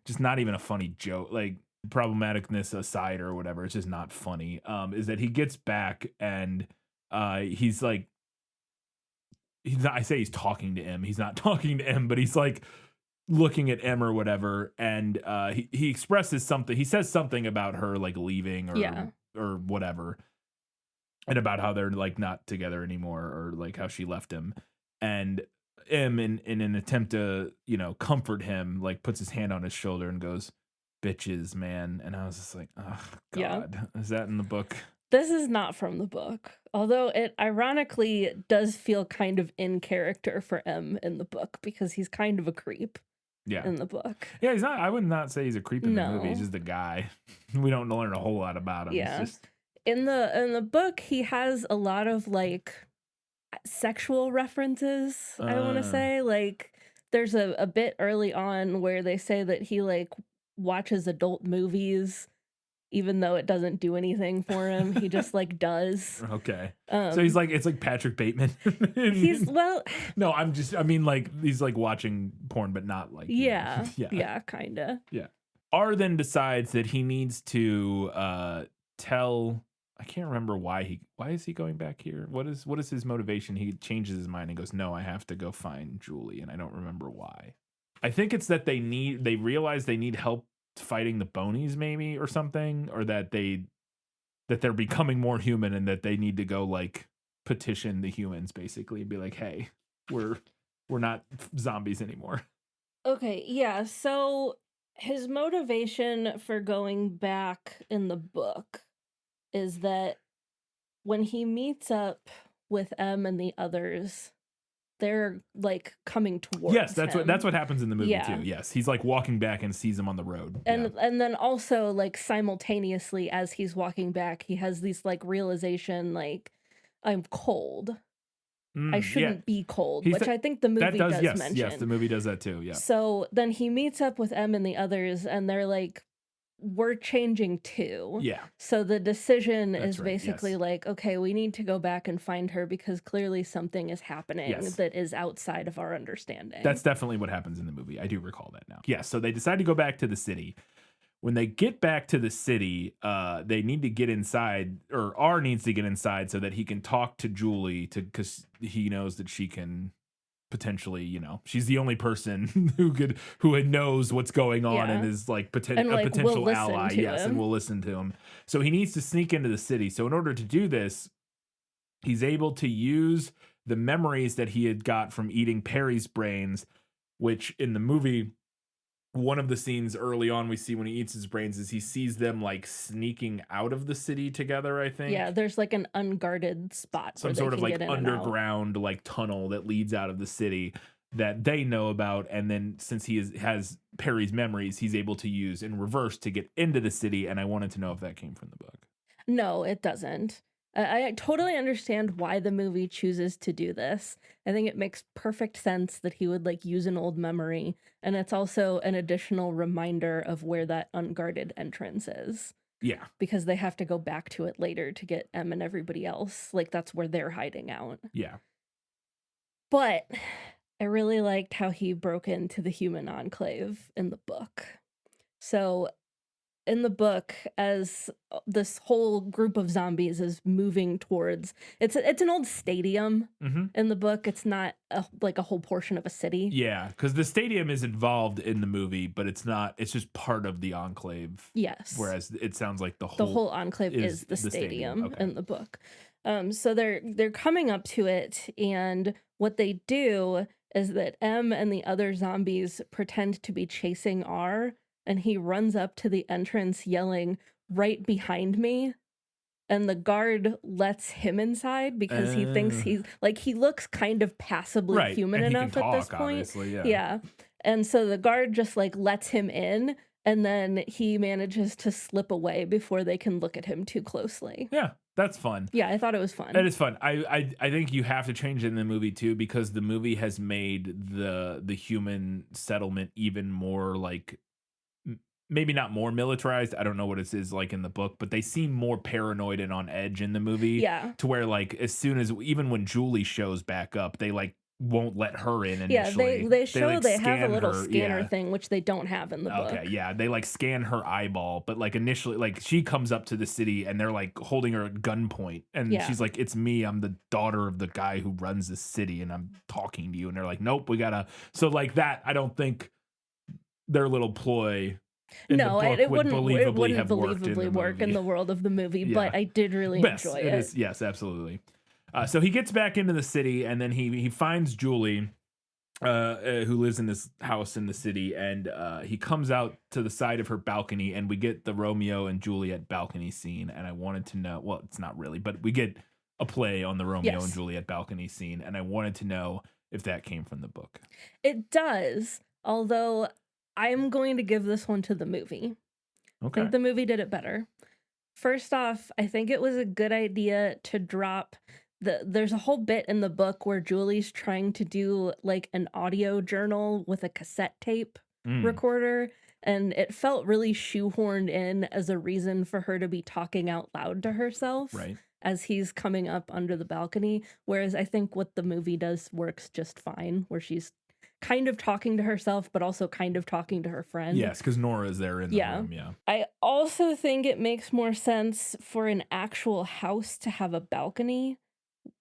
just not even a funny joke. Like, problematicness aside or whatever, it's just not funny. Is that he gets back and he's like, I say he's talking to him. He's not talking to him, but he's like looking at M or whatever, and he expresses something. He says something about her like leaving or whatever, and about how they're like not together anymore, or like how she left him. And M, in an attempt to comfort him, like puts his hand on his shoulder and goes, "Bitches, man." And I was just like, oh God, is that in the book? This is not from the book, although it ironically does feel kind of in character for M in the book, because he's kind of a creep. In the book. Yeah, he's not. I would not say he's a creep in the movie. He's just a guy. We don't learn a whole lot about him. Yeah. It's just... In the book, he has a lot of like sexual references. I want to say, like, there's a bit early on where they say that he like watches adult movies, even though it doesn't do anything for him. He just like does. Okay. So he's like, it's like Patrick Bateman. No, I mean like he's like watching porn, but not like. Yeah, kinda. Yeah. R then decides that he needs to tell. I can't remember why is he going back here? What is his motivation? He changes his mind and goes, no, I have to go find Julie, and I don't remember why. I think it's that they realize they need help fighting the Bonies, maybe, or something, or that they're becoming more human and that they need to go like petition the humans, basically, and be like, hey, we're not zombies anymore. Okay, yeah, so his motivation for going back in the book is that when he meets up with M and the others, they're like coming towards him. That's what happens in the movie too. Yes, he's like walking back and sees him on the road. And then also like simultaneously as he's walking back, he has this like realization, like, I'm cold. I shouldn't be cold, which I think the movie does mention. Yes, the movie does that too. Yeah. So then he meets up with M and the others, and they're like, we're changing too. Yeah. So the decision is basically like, okay, we need to go back and find her because clearly something is happening that is outside of our understanding. That's definitely what happens in the movie. I do recall that now. Yeah, so they decide to go back to the city. When they get back to the city, they need to get inside, or R needs to get inside so that he can talk to Julie, because he knows that she can potentially, she's the only person who knows what's going on and is like a potential ally, and will listen to him. So he needs to sneak into the city. So in order to do this, he's able to use the memories that he had got from eating Perry's brains, which in the movie, one of the scenes early on we see when he eats his brains is he sees them like sneaking out of the city together, I think. Yeah, there's like an unguarded spot Some where they sort of can like get in and out. underground like tunnel that leads out of the city that they know about. And then since has Perry's memories, he's able to use in reverse to get into the city. And I wanted to know if that came from the book. No, it doesn't. I totally understand why the movie chooses to do this. I think it makes perfect sense that he would like use an old memory, and it's also an additional reminder of where that unguarded entrance is. Yeah. Because they have to go back to it later to get Em and everybody else. Like that's where they're hiding out. Yeah. But I really liked how he broke into the human enclave in the book. So in the book, as this whole group of zombies is moving towards, it's an old stadium in the book. It's not like a whole portion of a city. Yeah, because the stadium is involved in the movie, but it's not. It's just part of the enclave. Yes. Whereas it sounds like the whole enclave is the stadium Okay. in the book. So they're coming up to it, and what they do is that M and the other zombies pretend to be chasing R. And he runs up to the entrance yelling, "Right behind me." And the guard lets him inside because he thinks he looks kind of passably human and enough he can at this talk, point. Obviously, yeah. Yeah. And so the guard just like lets him in, and then he manages to slip away before they can look at him too closely. Yeah, that's fun. Yeah, I thought it was fun. It is fun. I think you have to change it in the movie too, because the movie has made the human settlement even more like, maybe not more militarized. I don't know what it is like in the book, but they seem more paranoid and on edge in the movie. Yeah. To where like as soon as, even when Julie shows back up, they like won't let her in initially. Yeah, they show like, they have a little her, scanner thing, which they don't have in the book. Okay, yeah, they like scan her eyeball, but like initially, like she comes up to the city and they're like holding her at gunpoint, and she's like, "It's me, I'm the daughter of the guy who runs the city, and I'm talking to you." And they're like, "Nope, we gotta." So like that, I don't think their little ploy. No, it wouldn't believably work in the world of the movie, but I did really enjoy it. Yes, absolutely. So he gets back into the city, and then he finds Julie, who lives in this house in the city, and he comes out to the side of her balcony, and we get the Romeo and Juliet balcony scene. And I wanted to know, well, it's not really, but we get a play on the Romeo and Juliet balcony scene, and I wanted to know if that came from the book. It does, although I'm going to give this one to the movie. Okay. I think the movie did it better. First off, I think it was a good idea to drop there's a whole bit in the book where Julie's trying to do like an audio journal with a cassette tape recorder, and it felt really shoehorned in as a reason for her to be talking out loud to herself as he's coming up under the balcony. Whereas I think what the movie does works just fine, where she's kind of talking to herself, but also kind of talking to her friend. Yes, because Nora's there in the room, yeah. I also think it makes more sense for an actual house to have a balcony,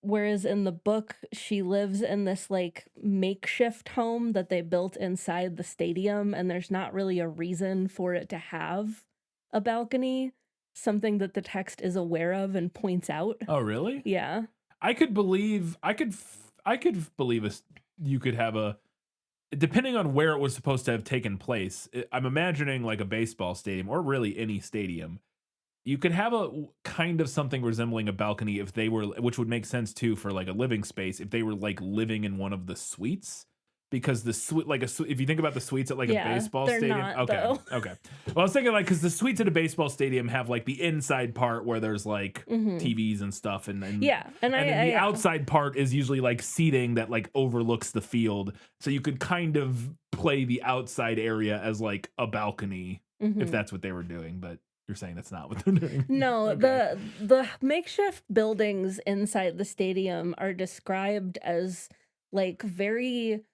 whereas in the book, she lives in this like makeshift home that they built inside the stadium, and there's not really a reason for it to have a balcony, something that the text is aware of and points out. Oh, really? Yeah. I could believe you could have a, depending on where it was supposed to have taken place. I'm imagining like a baseball stadium, or really any stadium. You could have a kind of something resembling a balcony if they were, which would make sense too for like a living space, if they were like living in one of the suites. Because the suite, like if you think about the suites at like a baseball stadium, okay. Well, I was thinking like, because the suites at a baseball stadium have like the inside part where there's like TVs and stuff, and then the outside part is usually like seating that like overlooks the field, so you could kind of play the outside area as like a balcony if that's what they were doing, but. You're saying that's not what they're doing. No, okay. The makeshift buildings inside the stadium are described as like very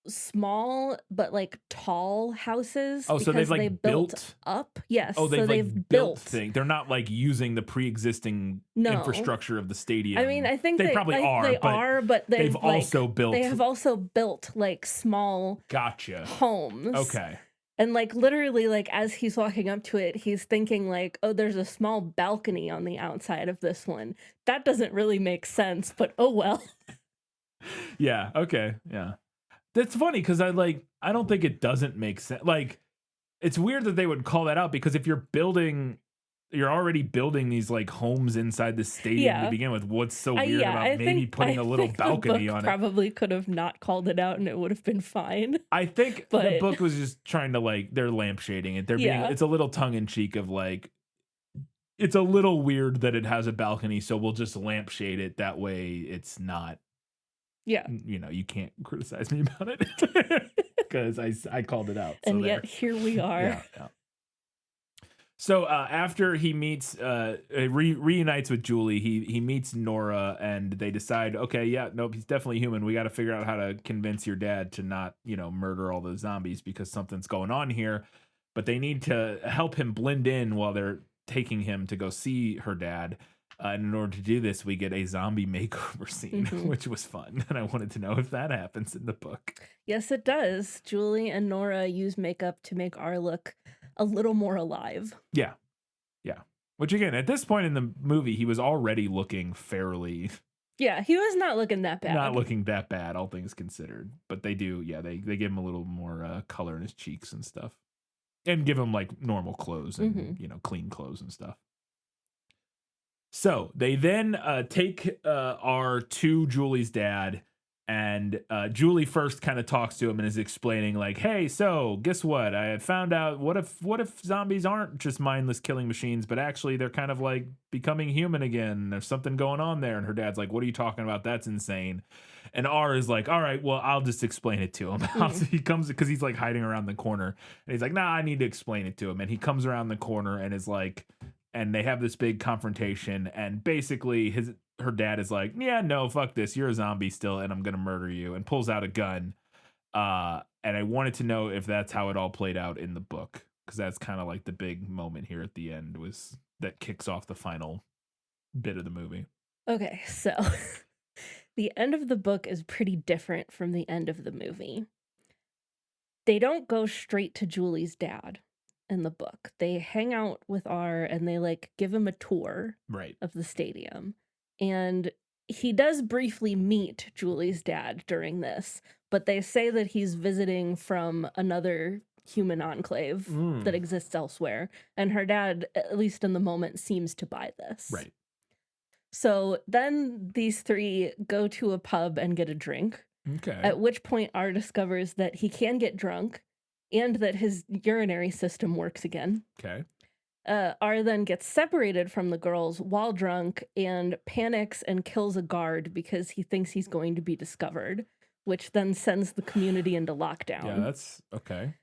small but like tall houses. Oh, so they've like built up. Yes. Oh, so they've like built things. They're not like using the pre-existing infrastructure of the stadium. I mean, I think they probably are, but they've like, also built. They have also built like small homes. Okay. And like literally, like as he's walking up to it, he's thinking like, "Oh, there's a small balcony on the outside of this one." That doesn't really make sense, but oh well. Yeah. Okay. Yeah. That's funny because I don't think it doesn't make sense. Like, it's weird that they would call that out because if you're already building these like homes inside the stadium to Yeah. begin with. What's so I weird yeah, about I maybe think putting I a little think the balcony book on it? probably could have not called it out and it would have been fine. I think the But book was just trying to like they're lampshading it. yeah. It's a little tongue in cheek of like it's a little weird that it has a balcony, so we'll just lampshade it that way it's not, Yeah. you can't criticize me about it because I called it out. So And there. yet here we are. Yeah, yeah. So after he meets, reunites with Julie, he meets Nora, and they decide, okay, yeah, nope, he's definitely human. We got to figure out how to convince your dad to not, murder all those zombies because something's going on here. But they need to help him blend in while they're taking him to go see her dad. And in order to do this, we get a zombie makeover scene, which was fun. And I wanted to know if that happens in the book. Yes, it does. Julie and Nora use makeup to make R look a little more alive. Yeah. Yeah. Which again, at this point in the movie, he was already looking fairly Yeah, he was not looking that bad. not looking that bad, all things considered. But they do, yeah, they give him a little more color in his cheeks and stuff. And give him like normal clothes and clean clothes and stuff. So they then take R to Julie's dad, and Julie first kind of talks to him and is explaining like, "Hey, so guess what? I found out what if zombies aren't just mindless killing machines, but actually they're kind of like becoming human again. There's something going on there." And her dad's like, "What are you talking about? That's insane." And R is like, "All right, well, I'll just explain it to him." He comes because he's like hiding around the corner, and he's like, "Nah, I need to explain it to him." And he comes around the corner and is like. And they have this big confrontation, and basically her dad is like, "Yeah, no, fuck this. You're a zombie still, and I'm gonna murder you," and pulls out a gun. And I wanted to know if that's how it all played out in the book, because that's kind of like the big moment here at the end was that kicks off the final bit of the movie. Okay, so the end of the book is pretty different from the end of the movie. They don't go straight to Julie's dad in the book. They hang out with R and they like give him a tour of the stadium. And he does briefly meet Julie's dad during this, but they say that he's visiting from another human enclave that exists elsewhere. And her dad, at least in the moment, seems to buy this. Right. So then these three go to a pub and get a drink. Okay. At which point R discovers that he can get drunk and that his urinary system works again. Okay. R then gets separated from the girls while drunk and panics and kills a guard because he thinks he's going to be discovered, which then sends the community into lockdown. Yeah, that's okay.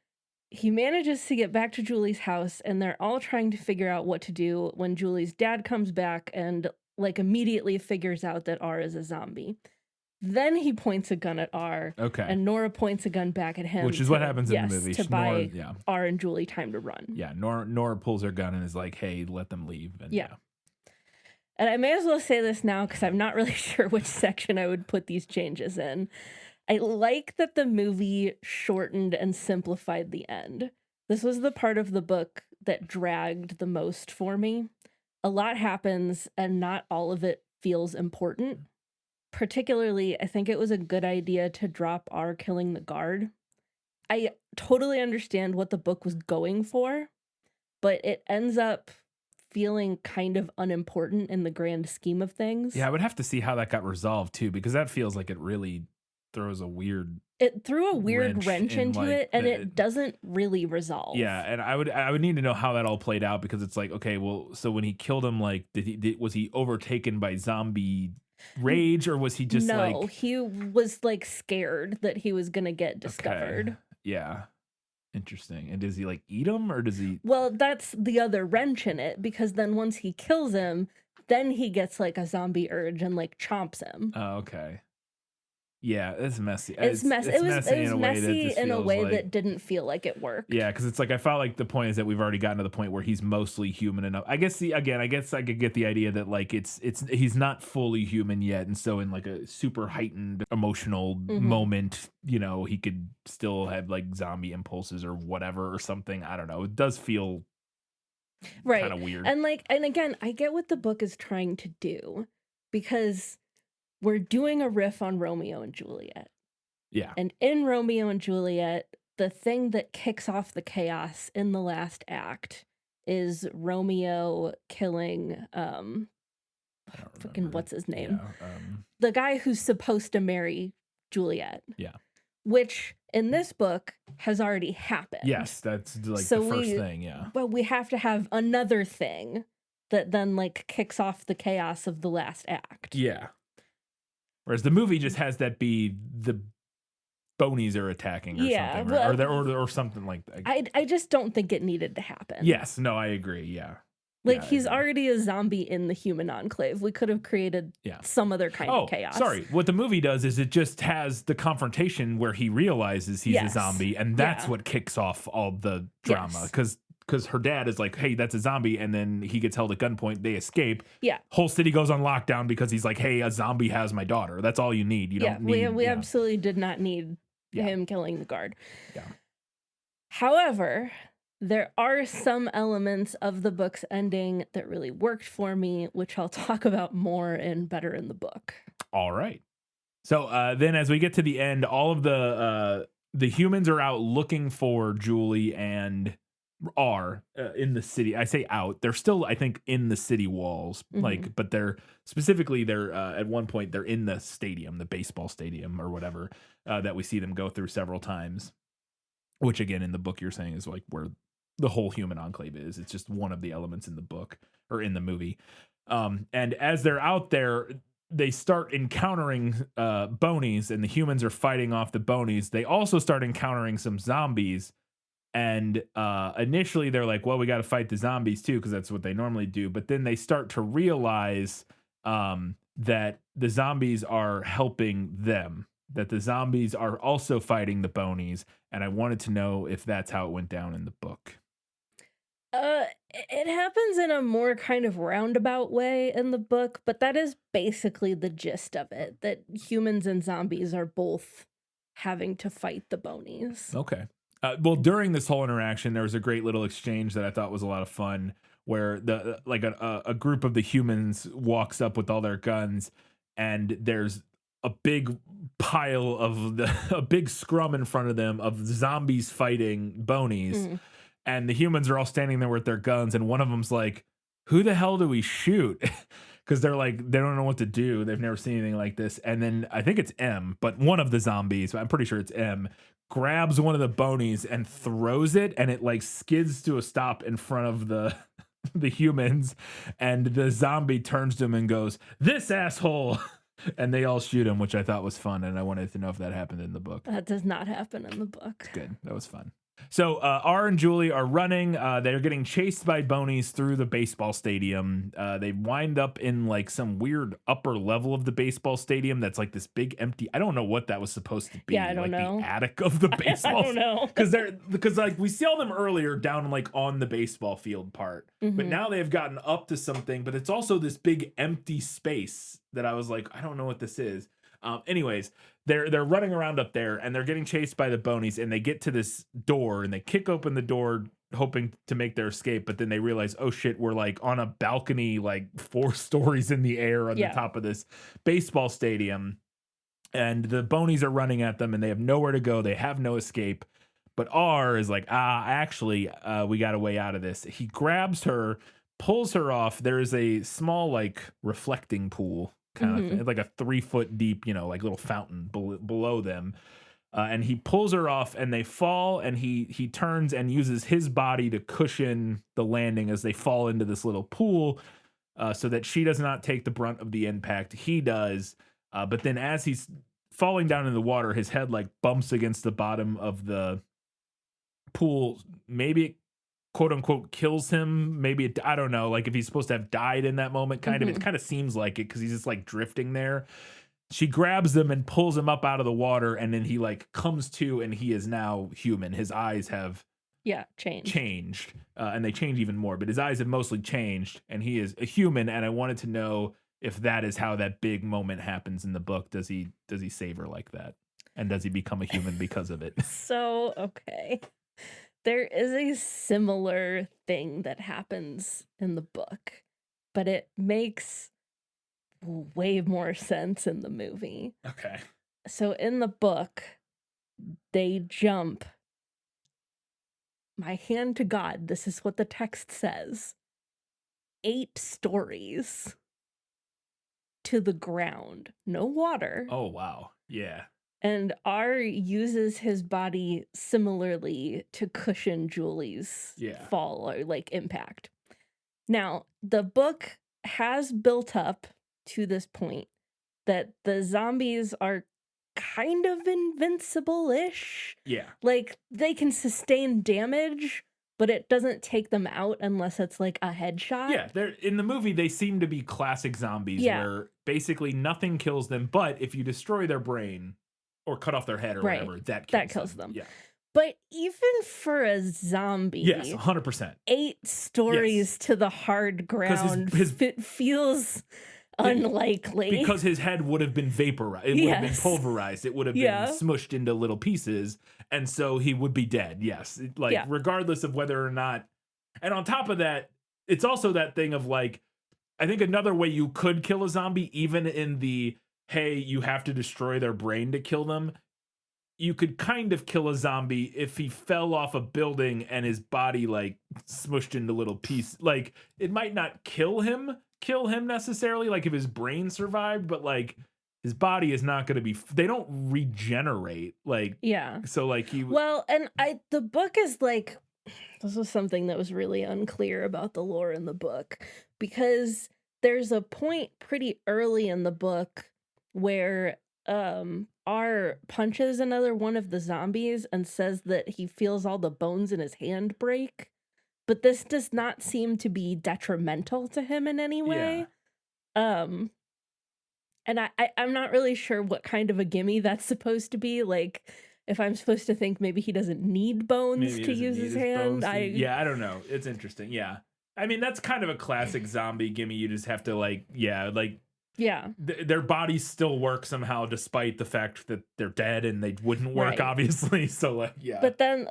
He manages to get back to Julie's house, and they're all trying to figure out what to do when Julie's dad comes back and like immediately figures out that R is a zombie. Then he points a gun at R. Okay. And Nora points a gun back at him. Which is what happens in the movie. To buy R and Julie time to run. Yeah, Nora pulls her gun and is like, "Hey, let them leave." And yeah. And I may as well say this now because I'm not really sure which section I would put these changes in. I like that the movie shortened and simplified the end. This was the part of the book that dragged the most for me. A lot happens and not all of it feels important. Particularly, I think it was a good idea to drop R killing the guard. I totally understand what the book was going for, but it ends up feeling kind of unimportant in the grand scheme of things. Yeah, I would have to see how that got resolved too, because that feels like it really throws a weird. It threw a weird wrench into like it, and it doesn't really resolve. Yeah, and I would need to know how that all played out, because it's like, okay, well, so when he killed him, like, was he overtaken by zombie rage, or was he just no, he was like scared that he was gonna get discovered. Okay. Yeah, interesting. And does he like eat him, or does he? Well, that's the other wrench in it, because then once he kills him, then he gets like a zombie urge and like chomps him. Oh, okay. Yeah, it's messy. It's messy. It was messy in a way like, that didn't feel like it worked. Yeah, because it's like I felt like the point is that we've already gotten to the point where he's mostly human enough. I guess I could get the idea that like it's he's not fully human yet, and so in like a super heightened emotional moment, he could still have like zombie impulses or whatever or something. I don't know. It does feel kind of weird. And again, I get what the book is trying to do, because we're doing a riff on Romeo and Juliet. Yeah. And in Romeo and Juliet, the thing that kicks off the chaos in the last act is Romeo killing I don't freaking remember. what's his name? Yeah. The guy who's supposed to marry Juliet. Yeah. Which in this book has already happened. Yes, that's like So the first thing, yeah. But we have to have another thing that then like kicks off the chaos of the last act. Yeah. Whereas the movie just has that be the bonies are attacking or something, right? Or something like that. I just don't think it needed to happen. Yes, no, I agree. Yeah. Like Yeah, I he's agree. already a zombie in the human enclave. We could have created some other kind of chaos. Sorry. What the movie does is it just has the confrontation where he realizes he's a zombie, and that's what kicks off all the drama. Because her dad is like, hey, that's a zombie, and then he gets held at gunpoint, they escape. Yeah. Whole city goes on lockdown because he's like, hey, a zombie has my daughter. That's all you need. You don't need we absolutely did not need him killing the guard. Yeah. However, there are some elements of the book's ending that really worked for me, which I'll talk about more in Better in the Book. All right. So then as we get to the end, all of the humans are out looking for Julie and are in the city. I say out. They're still, I think, in the city walls. Like, but they're specifically at one point they're in the stadium, the baseball stadium or whatever that we see them go through several times. Which again, in the book, you're saying is like where the whole human enclave is. It's just one of the elements in the book or in the movie. And as they're out there, they start encountering bonies, and the humans are fighting off the bonies. They also start encountering some zombies. And initially they're like, well, we got to fight the zombies too, because that's what they normally do. But then they start to realize that the zombies are helping them, that the zombies are also fighting the bonies. And I wanted to know if that's how it went down in the book. It happens in a more kind of roundabout way in the book, but that is basically the gist of it, that humans and zombies are both having to fight the bonies. Okay. Well, during this whole interaction, there was a great little exchange that I thought was a lot of fun, where a group of the humans walks up with all their guns, and there's a big pile of a big scrum in front of them of zombies fighting bonies, and the humans are all standing there with their guns, and one of them's like, "Who the hell do we shoot?" Because they're like, they don't know what to do. They've never seen anything like this. And then I think it's M, but one of the zombies, I'm pretty sure it's M, grabs one of the bonies and throws it, and it like skids to a stop in front of the humans, and the zombie turns to him and goes, "This asshole." And they all shoot him, which I thought was fun, and I wanted to know if that happened in the book. That does not happen in the book. Good. That was fun. So R and Julie are running. They're getting chased by bonies through the baseball stadium. They wind up in like some weird upper level of the baseball stadium that's like this big empty. I don't know what that was supposed to be. Yeah, I don't know. The attic of the baseball. I don't know. Because like we saw them earlier down like on the baseball field part, but now they've gotten up to something. But it's also this big empty space that I was like, I don't know what this is. Anyways, they're running around up there, and they're getting chased by the bonies, and they get to this door, and they kick open the door hoping to make their escape, but then they realize, oh shit, we're like on a balcony like 4 stories in the air on the top of this baseball stadium, and the bonies are running at them, and they have nowhere to go. They have no escape. But R is like, actually, we got a way out of this. He grabs her, pulls her off. There is a small like reflecting pool kind of thing, like a 3-foot deep, like little fountain below them. And he pulls her off, and they fall, and he turns and uses his body to cushion the landing as they fall into this little pool, so that she does not take the brunt of the impact. He does. But then as he's falling down in the water, his head like bumps against the bottom of the pool. Maybe it quote unquote kills him. Maybe it, I don't know, like if he's supposed to have died in that moment, kind of. It kind of seems like it, because he's just like drifting there. She grabs him and pulls him up out of the water, and then he like comes to, and he is now human. His eyes have changed, and they change even more, but his eyes have mostly changed, and he is a human. And I wanted to know if that is how that big moment happens in the book. Does he save her like that, and does he become a human because of it? So okay, there is a similar thing that happens in the book, but it makes way more sense in the movie. Okay. So in the book, they jump. My hand to God, this is what the text says. 8 stories to the ground. No water. Oh, wow. Yeah. And R uses his body similarly to cushion Julie's fall or like impact. Now, the book has built up to this point that the zombies are kind of invincible-ish. Yeah. Like, they can sustain damage, but it doesn't take them out unless it's like a headshot. Yeah, they're in the movie they seem to be classic zombies where basically nothing kills them, but if you destroy their brain or cut off their head or whatever, that kills them. Yeah. But even for a zombie, yes, 100%. 8 stories to the hard ground feels unlikely. Because his head would have been vaporized. It would have been pulverized. It would have been smushed into little pieces. And so he would be dead. Yes. Regardless of whether or not. And on top of that, it's also that thing of like, I think another way you could kill a zombie, even in the, hey, you have to destroy their brain to kill them. You could kind of kill a zombie if he fell off a building and his body like smushed into little pieces. Like it might not kill him necessarily, like if his brain survived, but like his body is not going to be, they don't regenerate. Like, so like well, and the book is like, this was something that was really unclear about the lore in the book, because there's a point pretty early in the book where R punches another one of the zombies and says that he feels all the bones in his hand break, but this does not seem to be detrimental to him in any way. And I'm not really sure what kind of a gimme that's supposed to be. Like, if I'm supposed to think maybe he doesn't need bones to use his hand. I don't know. It's interesting. Yeah. I mean, that's kind of a classic zombie gimme. You just have to their bodies still work somehow despite the fact that they're dead and they wouldn't work, obviously. So But then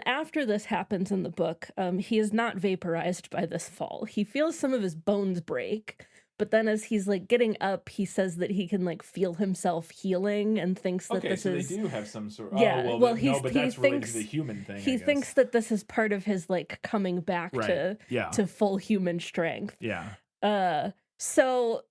after this happens in the book, he is not vaporized by this fall. He feels some of his bones break, but then as he's like getting up, he says that he can like feel himself healing and thinks that this is. They do have some sort. But he that's related to the human thing. He thinks that this is part of his like coming back to full human strength. Yeah. So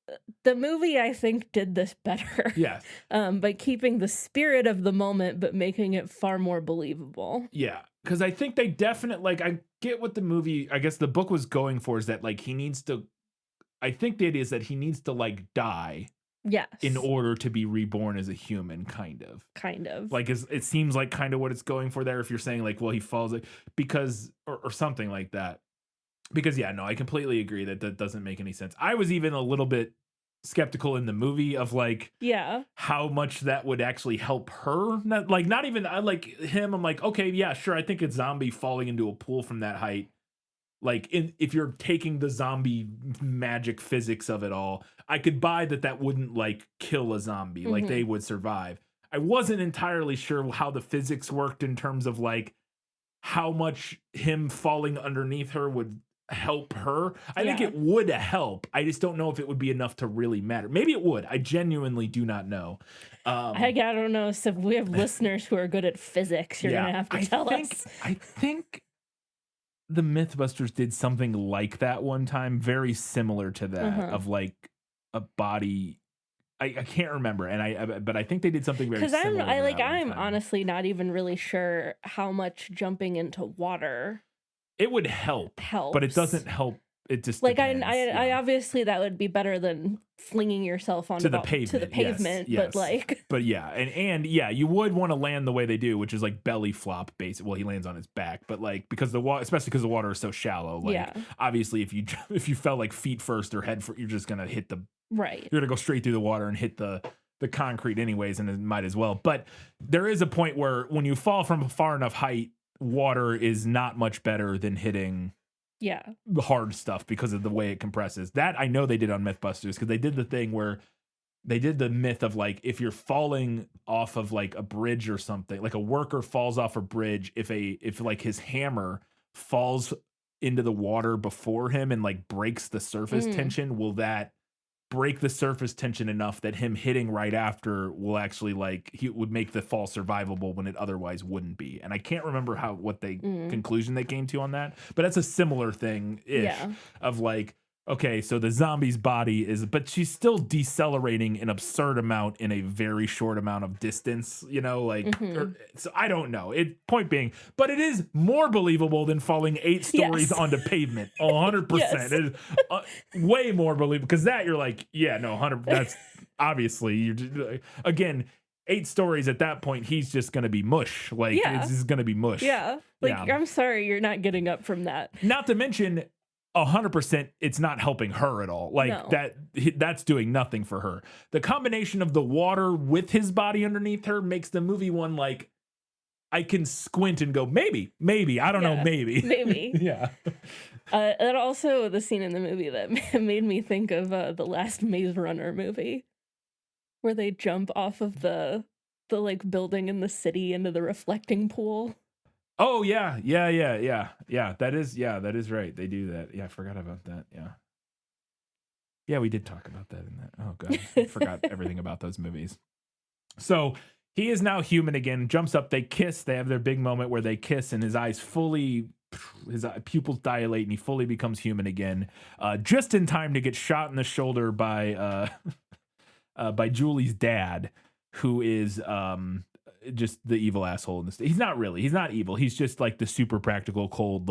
the movie, I think, did this better. Yes. By keeping the spirit of the moment, but making it far more believable. Yeah. Because I think they definitely, I get what the movie, I guess the book was going for is that, he needs to, I think the idea is that he needs to, die. Yes. In order to be reborn as a human, kind of. Kind of. It seems like kind of what it's going for there if you're saying, he falls, because, or something like that. Because, I completely agree that doesn't make any sense. I was even a little bit skeptical in the movie of, how much that would actually help her. Not even, I like him, I'm like, okay, yeah, sure, I think a zombie falling into a pool from that height, if you're taking the zombie magic physics of it all, I could buy that wouldn't, kill a zombie. Mm-hmm. They would survive. I wasn't entirely sure how the physics worked in terms of, how much him falling underneath her would help her. I think it would help. I just don't know if it would be enough to really matter. Maybe it would. I genuinely do not know. I don't know. So if we have listeners who are good at physics, you're gonna have to tell us. I think the Mythbusters did something like that one time, very similar to that, of a body. I can't remember, but I think they did something very similar. Because I'm honestly not even really sure how much jumping into water. It would help, but it doesn't help. It just depends. I obviously that would be better than flinging yourself onto the pavement. Yes. But you would want to land the way they do, which is belly flop basically. Well, he lands on his back, but because the water, especially because the water is so shallow, obviously if you fell feet first or head first, you're just gonna hit the right. You're gonna go straight through the water and hit the concrete anyways, and it might as well. But there is a point where when you fall from a far enough height, water is not much better than hitting the hard stuff because of the way it compresses. That I know they did on Mythbusters, because they did the thing where they did the myth of if you're falling off of a bridge or something, a worker falls off a bridge, if his hammer falls into the water before him and breaks the surface tension, will that break the surface tension enough that him hitting right after will actually he would make the fall survivable when it otherwise wouldn't be. And I can't remember what conclusion they came to on that, but that's a similar thing ish of okay, so the zombie's body but she's still decelerating an absurd amount in a very short amount of distance, so I don't know. Point being, but it is more believable than falling 8 stories onto pavement. 100%. Yes. It is way more believable because that you're 100. That's obviously again. 8 stories at that point, he's just going to be mush. It's just going to be mush. Yeah. I'm sorry, you're not getting up from that. Not to mention, 100%, it's not helping her at all. No. That's doing nothing for her. The combination of the water with his body underneath her makes the movie one I can squint and go, maybe, I don't know, maybe. Maybe. Yeah. And also the scene in the movie that made me think of the last Maze Runner movie, where they jump off of the building in the city into the reflecting pool. Oh yeah. That is right. They do that. Yeah, I forgot about that. Yeah, we did talk about that in that. Oh god, I forgot everything about those movies. So he is now human again. Jumps up. They kiss. They have their big moment where they kiss, and his pupils dilate, and he fully becomes human again. Just in time to get shot in the shoulder by Julie's dad, who is just the evil asshole in this. He's not evil. He's just the super practical, cold,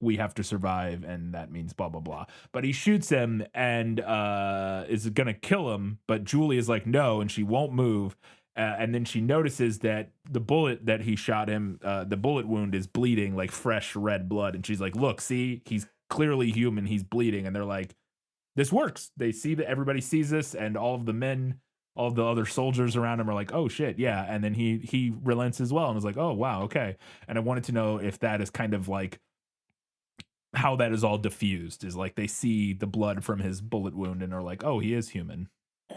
we have to survive, and that means blah blah blah. But he shoots him and is gonna kill him, but Julie is no, and she won't move. And then she notices that the bullet that he shot him, the bullet wound is bleeding fresh red blood, and she's look, see, he's clearly human, he's bleeding. And they're this works. They see that everybody sees this, and all of the other soldiers around him are oh shit, yeah. And then he relents as well and is oh wow, okay. And I wanted to know if that is kind of how that is all diffused, is they see the blood from his bullet wound and are oh, he is human.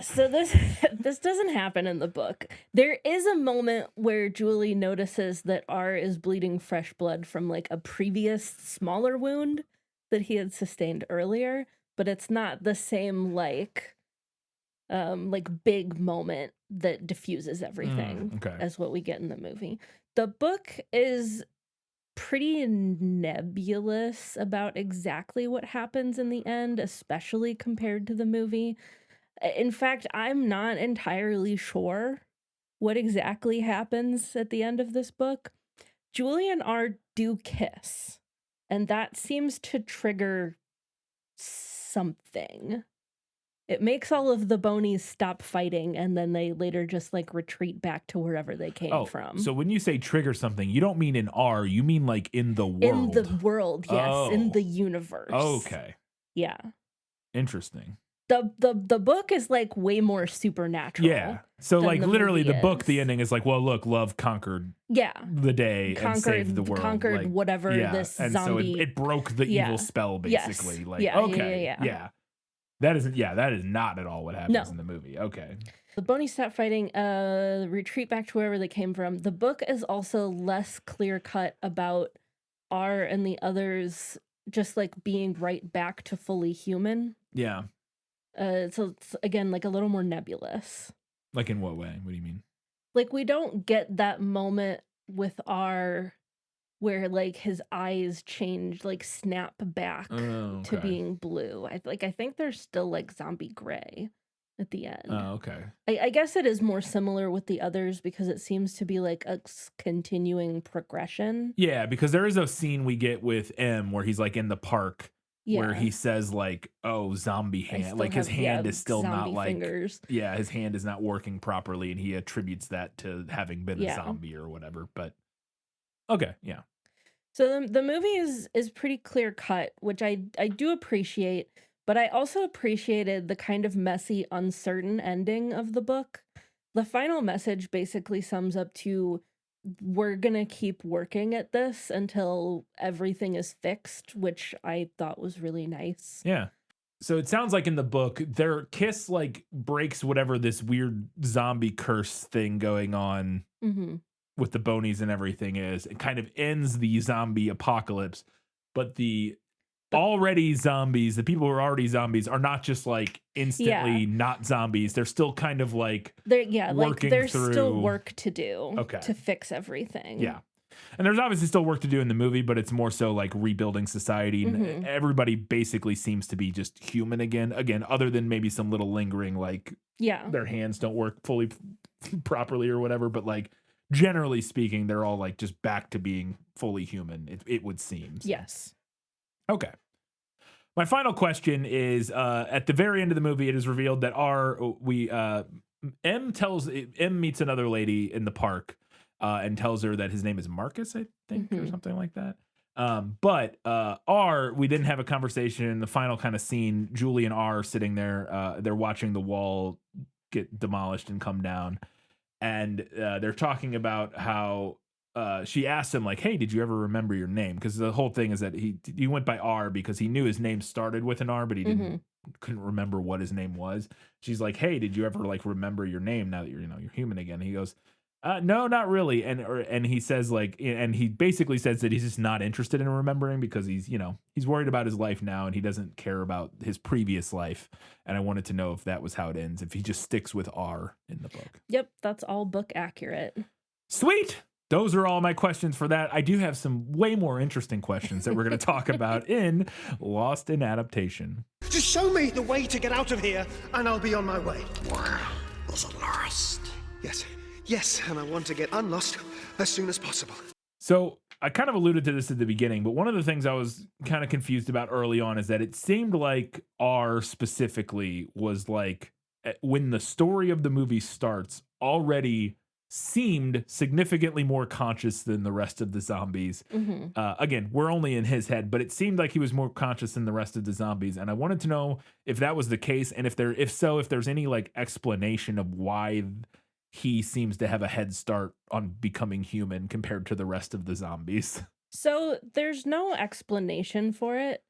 So this doesn't happen in the book. There is a moment where Julie notices that R is bleeding fresh blood from a previous smaller wound that he had sustained earlier, but it's not the same big moment that diffuses everything as what we get in the movie. The book is pretty nebulous about exactly what happens in the end, especially compared to the movie. In fact, I'm not entirely sure what exactly happens at the end of this book. Julie and R do kiss, and that seems to trigger something. It makes all of the bonies stop fighting, and then they later just retreat back to wherever they came from. So when you say trigger something, you don't mean in R, you mean in the world. In the world, yes, in the universe. Okay. Yeah. Interesting. The book is way more supernatural. Yeah. So literally the book, is. the ending is well, look, love conquered the day and saved the world. Conquered whatever this and zombie. So it broke the evil spell basically. Yes. Okay. Yeah. That is not at all what happens in the movie. Okay. The bonies stop fighting, retreat back to wherever they came from. The book is also less clear cut about R and the others just being right back to fully human. Yeah. So it's again a little more nebulous. In what way? What do you mean? We don't get that moment with R where his eyes change, snap back to being blue. I think they're still zombie gray at the end. Oh, okay. I guess it is more similar with the others because it seems to be a continuing progression. Yeah, because there is a scene we get with M where he's in the park. Yeah. Where he says oh, zombie hand, his hand is still not fingers. Yeah, his hand is not working properly, and he attributes that to having been a zombie or whatever. But okay, yeah. So the movie is pretty clear cut, which I do appreciate, but I also appreciated the kind of messy, uncertain ending of the book. The final message basically sums up to, we're gonna keep working at this until everything is fixed, which I thought was really nice. Yeah. So it sounds in the book, their kiss breaks whatever this weird zombie curse thing going on with the bonies and everything is. It kind of ends the zombie apocalypse, but the already zombies, the people who are already zombies are not just like instantly not zombies. They're still kind of like working there's through. still work to do Okay. to fix everything. Yeah. And there's obviously still work to do in the movie, but it's more so like rebuilding society. Mhm. Everybody basically seems to be just human again. Again, other than maybe some little lingering, like their hands don't work fully properly or whatever. But like generally speaking, they're all like just back to being fully human. It would seem. So. Yes. Okay. My final question is: at the very end of the movie, it is revealed that M meets another lady in the park. And tells her that his name is Marcus, I think, or something like that. But we didn't have a conversation in the final kind of scene. Julie and R are sitting there. They're watching the wall get demolished and come down. And they're talking about how she asked him, like, hey, did you ever remember your name? Because the whole thing is that he went by R because he knew his name started with an R, but he couldn't remember what his name was. She's like, hey, did you ever like remember your name now that you're human again? And he goes, no, not really. And he says like, and he basically says that he's just not interested in remembering because he's worried about his life now and he doesn't care about his previous life. And I wanted to know if that was how it ends, if he just sticks with R in the book. Yep, that's all book accurate. Sweet. Those are all my questions for that. I do have some way more interesting questions that we're going to talk about in Lost in Adaptation. Just show me the way to get out of here and I'll be on my way. Where is it lost? Yes, and I want to get unlost as soon as possible. So I kind of alluded to this at the beginning, but one of the things I was kind of confused about early on is that it seemed like R specifically was like, when the story of the movie starts, already seemed significantly more conscious than the rest of the zombies. Again, we're only in his head, but it seemed like he was more conscious than the rest of the zombies. And I wanted to know if that was the case. And if there's any like explanation of why he seems to have a head start on becoming human compared to the rest of the zombies. So there's no explanation for it,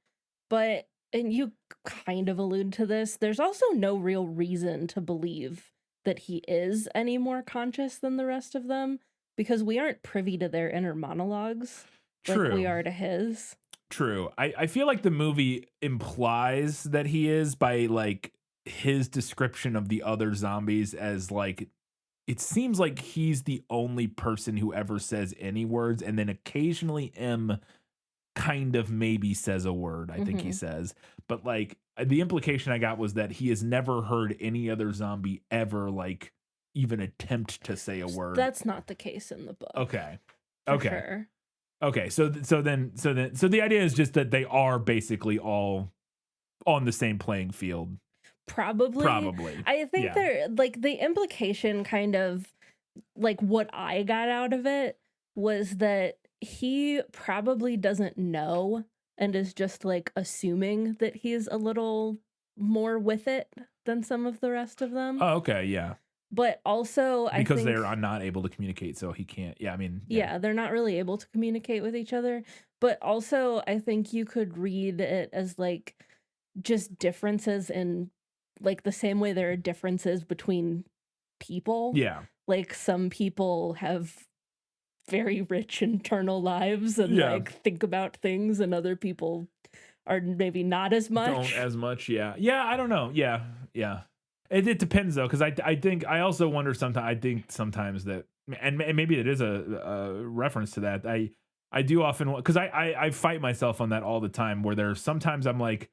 and you kind of allude to this, there's also no real reason to believe that he is any more conscious than the rest of them because we aren't privy to their inner monologues like we are to his. True. I feel like the movie implies that he is by like his description of the other zombies as like, it seems like he's the only person who ever says any words, and then occasionally M kind of maybe says a word, I think he says. But like the implication I got was that he has never heard any other zombie ever like even attempt to say a word. That's not the case in the book. Okay. For sure. Okay. So the idea is just that they are basically all on the same playing field. Probably. I think they're like the implication kind of like what I got out of it was that he probably doesn't know and is just like assuming that he's a little more with it than some of the rest of them. Oh, okay. Yeah. But also, because I think they're not able to communicate, so he can't. Yeah, I mean, yeah, they're not really able to communicate with each other. But also, I think you could read it as like just differences in like the same way there are differences between people. Yeah. Like some people have very rich internal lives and like think about things, and other people are maybe not as much. Don't as much. Yeah. Yeah. I don't know. Yeah. Yeah. It depends though, because I think I also wonder sometimes. I think sometimes that, and maybe it is a reference to that. I do often, because I fight myself on that all the time. Where there's sometimes I'm like,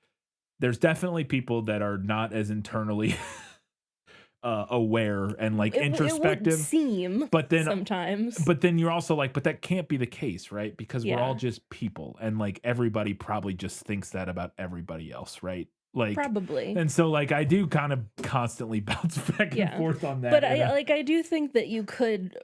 there's definitely people that are not as internally aware and like introspective. It would seem, but then sometimes. But then you're also like, but that can't be the case, right? Because we're all just people, and like everybody probably just thinks that about everybody else, right? Like probably. And so like I do kind of constantly bounce back and forth on that. But I do think that you could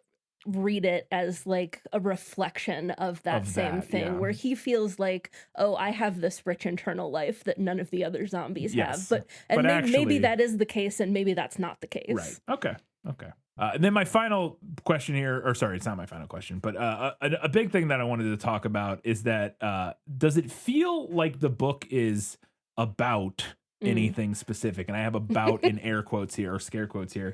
read it as like a reflection of that same thing, where he feels like, oh, I have this rich internal life that none of the other zombies have. But maybe that is the case, and maybe that's not the case. Right. Okay. And then my final question here, or sorry, it's not my final question, but a big thing that I wanted to talk about is that does it feel like the book is about anything specific? And I have about in air quotes here, or scare quotes here.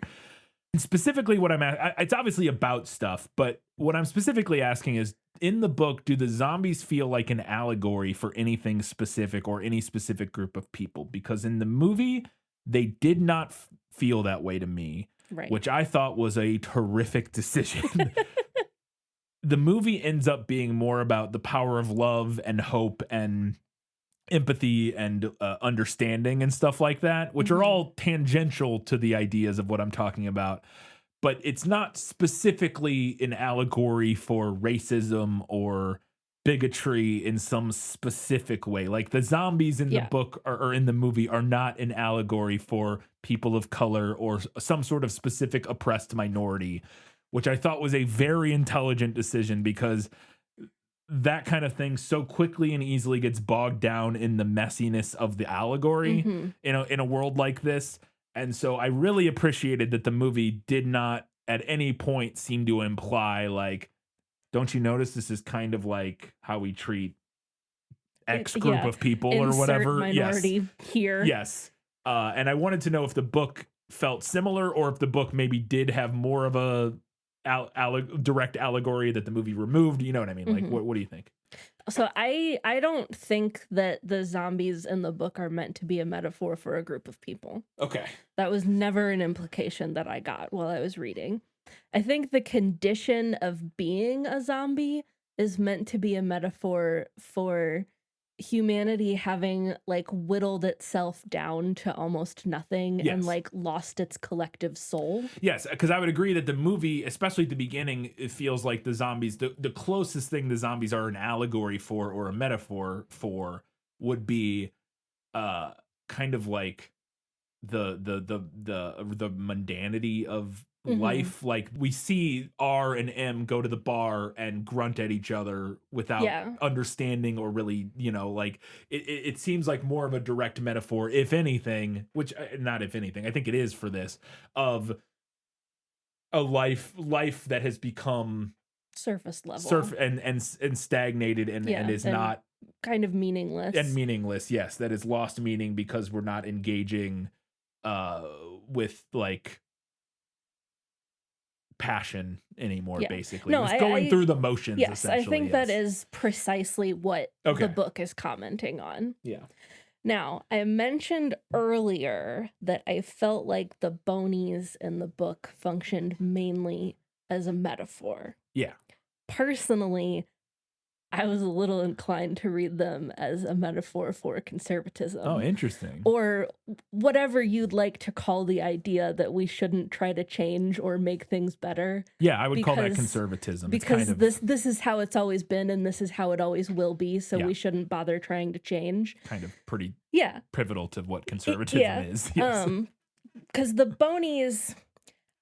And specifically what it's obviously about stuff, but what I'm specifically asking is, in the book, do the zombies feel like an allegory for anything specific or any specific group of people? Because in the movie, they did not feel that way to me, Right. which I thought was a terrific decision. The movie ends up being more about the power of love and hope and empathy and understanding and stuff like that, which are all tangential to the ideas of what I'm talking about. But it's not specifically an allegory for racism or bigotry in some specific way. Like the zombies in the book or in the movie are not an allegory for people of color or some sort of specific oppressed minority, which I thought was a very intelligent decision, because that kind of thing so quickly and easily gets bogged down in the messiness of the allegory in a world like this. And so I really appreciated that the movie did not at any point seem to imply, like, don't you notice this is kind of like how we treat X group of people or whatever? Minority here. Yes. And I wanted to know if the book felt similar, or if the book maybe did have more of a direct allegory that the movie removed. You know what I mean? Like, what do you think? So I don't think that the zombies in the book are meant to be a metaphor for a group of people. Okay. That was never an implication that I got while I was reading. I think the condition of being a zombie is meant to be a metaphor for humanity having like whittled itself down to almost nothing and like lost its collective soul. Yes, because I would agree that the movie, especially at the beginning, it feels like the zombies, the closest thing the zombies are an allegory for or a metaphor for would be kind of like the mundanity of life. Like we see R and M go to the bar and grunt at each other without understanding or really, like it seems like more of a direct metaphor, if anything, which not if anything, I think it is for this, of a life that has become surface level and stagnated and is not kind of meaningless. Yes, that is lost meaning because we're not engaging with like passion anymore. Basically, no, it's going through the motions. Yes, I think that is precisely what the book is commenting on. Now, I mentioned earlier that I felt like the bonies in the book functioned mainly as a metaphor. Personally, I was a little inclined to read them as a metaphor for conservatism. Oh, interesting. Or whatever you'd like to call the idea that we shouldn't try to change or make things better. Yeah, I would call that conservatism. Because this is how it's always been and this is how it always will be, so we shouldn't bother trying to change. Kind of pretty pivotal to what conservatism is. Yes. Because the bonies,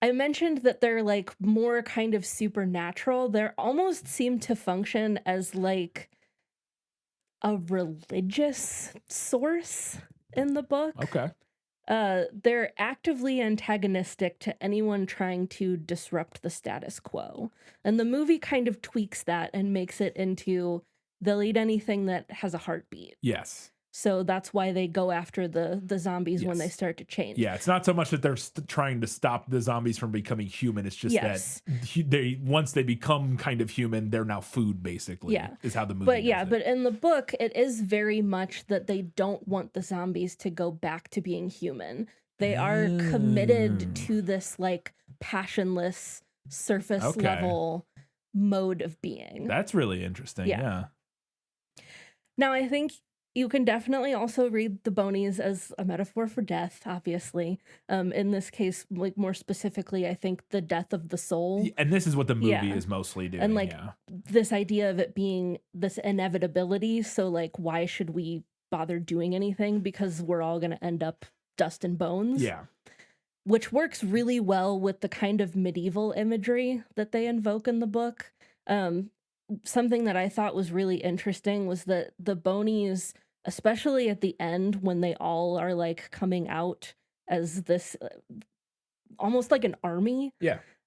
I mentioned that they're like more kind of supernatural. They almost seem to function as like a religious source in the book. Okay. They're actively antagonistic to anyone trying to disrupt the status quo. And the movie kind of tweaks that and makes it into they'll eat anything that has a heartbeat. Yes. So that's why they go after the zombies when they start to change. Yeah, it's not so much that they're trying to stop the zombies from becoming human. It's just that once they become kind of human, they're now food, basically. Is how the movie does it. But in the book, it is very much that they don't want the zombies to go back to being human. They are committed to this like passionless surface level mode of being. That's really interesting. Yeah. Now, I think you can definitely also read the bonies as a metaphor for death, obviously. In this case, like more specifically, I think the death of the soul. And this is what the movie is mostly doing. And like this idea of it being this inevitability. So like, why should we bother doing anything? Because we're all going to end up dust and bones. Yeah. Which works really well with the kind of medieval imagery that they invoke in the book. Something that I thought was really interesting was that the bonies, especially at the end when they all are like coming out as this almost like an army.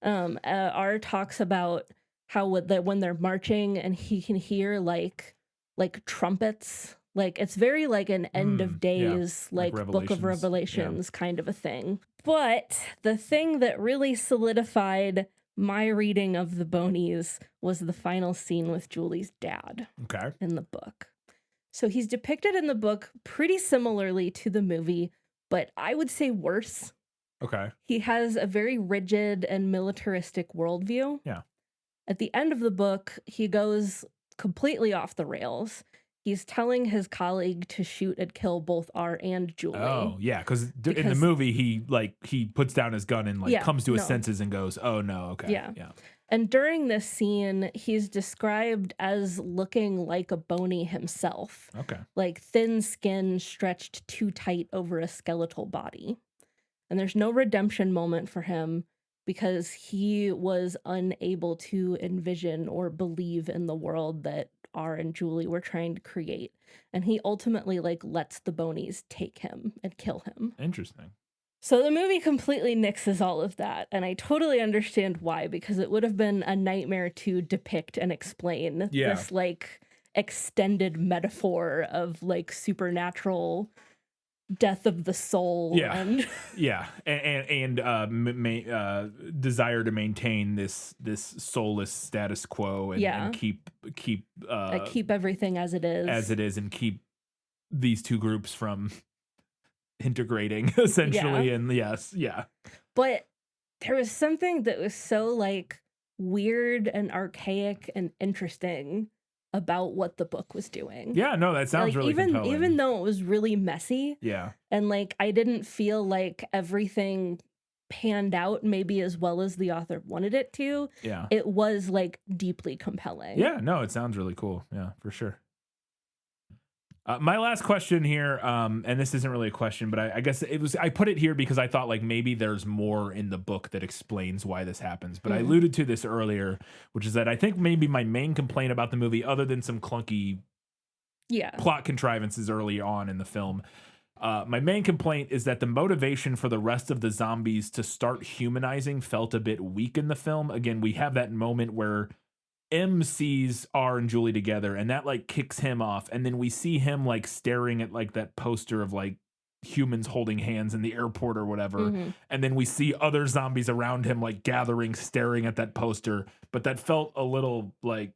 R talks about how when they're marching and he can hear like trumpets Like it's very like an end of yeah. days, Like like Book of Revelations. Yeah. Revelations kind of a thing. But the thing that really solidified my reading of the Bonies was the final scene with Julie's dad Okay. in the book. So he's depicted in the book pretty similarly to the movie, but I would say worse. Okay. He has a very rigid and militaristic worldview. Yeah. At the end of the book, he goes completely off the rails. He's telling his colleague to shoot and kill both R and Julie. Oh, yeah, because in the Because- movie he puts down his gun and like Yeah, comes to his no. senses and goes, "Oh no, okay." Yeah. Yeah. And during this scene, he's described as looking like a Bony himself, Okay. like thin skin stretched too tight over a skeletal body. And there's no redemption moment for him because he was unable to envision or believe in the world that R and Julie were trying to create. And he ultimately like lets the Bonies take him and kill him. Interesting. So the movie completely nixes all of that, and I totally understand why, because it would have been a nightmare to depict and explain Yeah. this like extended metaphor of like supernatural death of the soul. Yeah. And Yeah, and desire to maintain this soulless status quo and, Yeah. and keep keep everything as it is. and keep these two groups from integrating essentially. Yeah. And yes, yeah. But there was something that was so like weird and archaic and interesting about what the book was doing. Yeah, no, that sounds Like, really even compelling. even though it was really messy, Yeah. and like I didn't feel like everything panned out maybe as well as the author wanted it to, Yeah. it was like deeply compelling. Yeah, no, it sounds really cool. Yeah, for sure. My last question here, and this isn't really a question, but I guess I put it here because I thought like maybe there's more in the book that explains why this happens. But I alluded to this earlier, which is that I think maybe my main complaint about the movie, other than some clunky Yeah. plot contrivances early on in the film, my main complaint is that the motivation for the rest of the zombies to start humanizing felt a bit weak in the film. Again, we have that moment where M sees R and Julie together, and that like kicks him off, and then we see him like staring at like that poster of like humans holding hands in the airport or whatever, and then we see other zombies around him like gathering, staring at that poster. But that felt a little like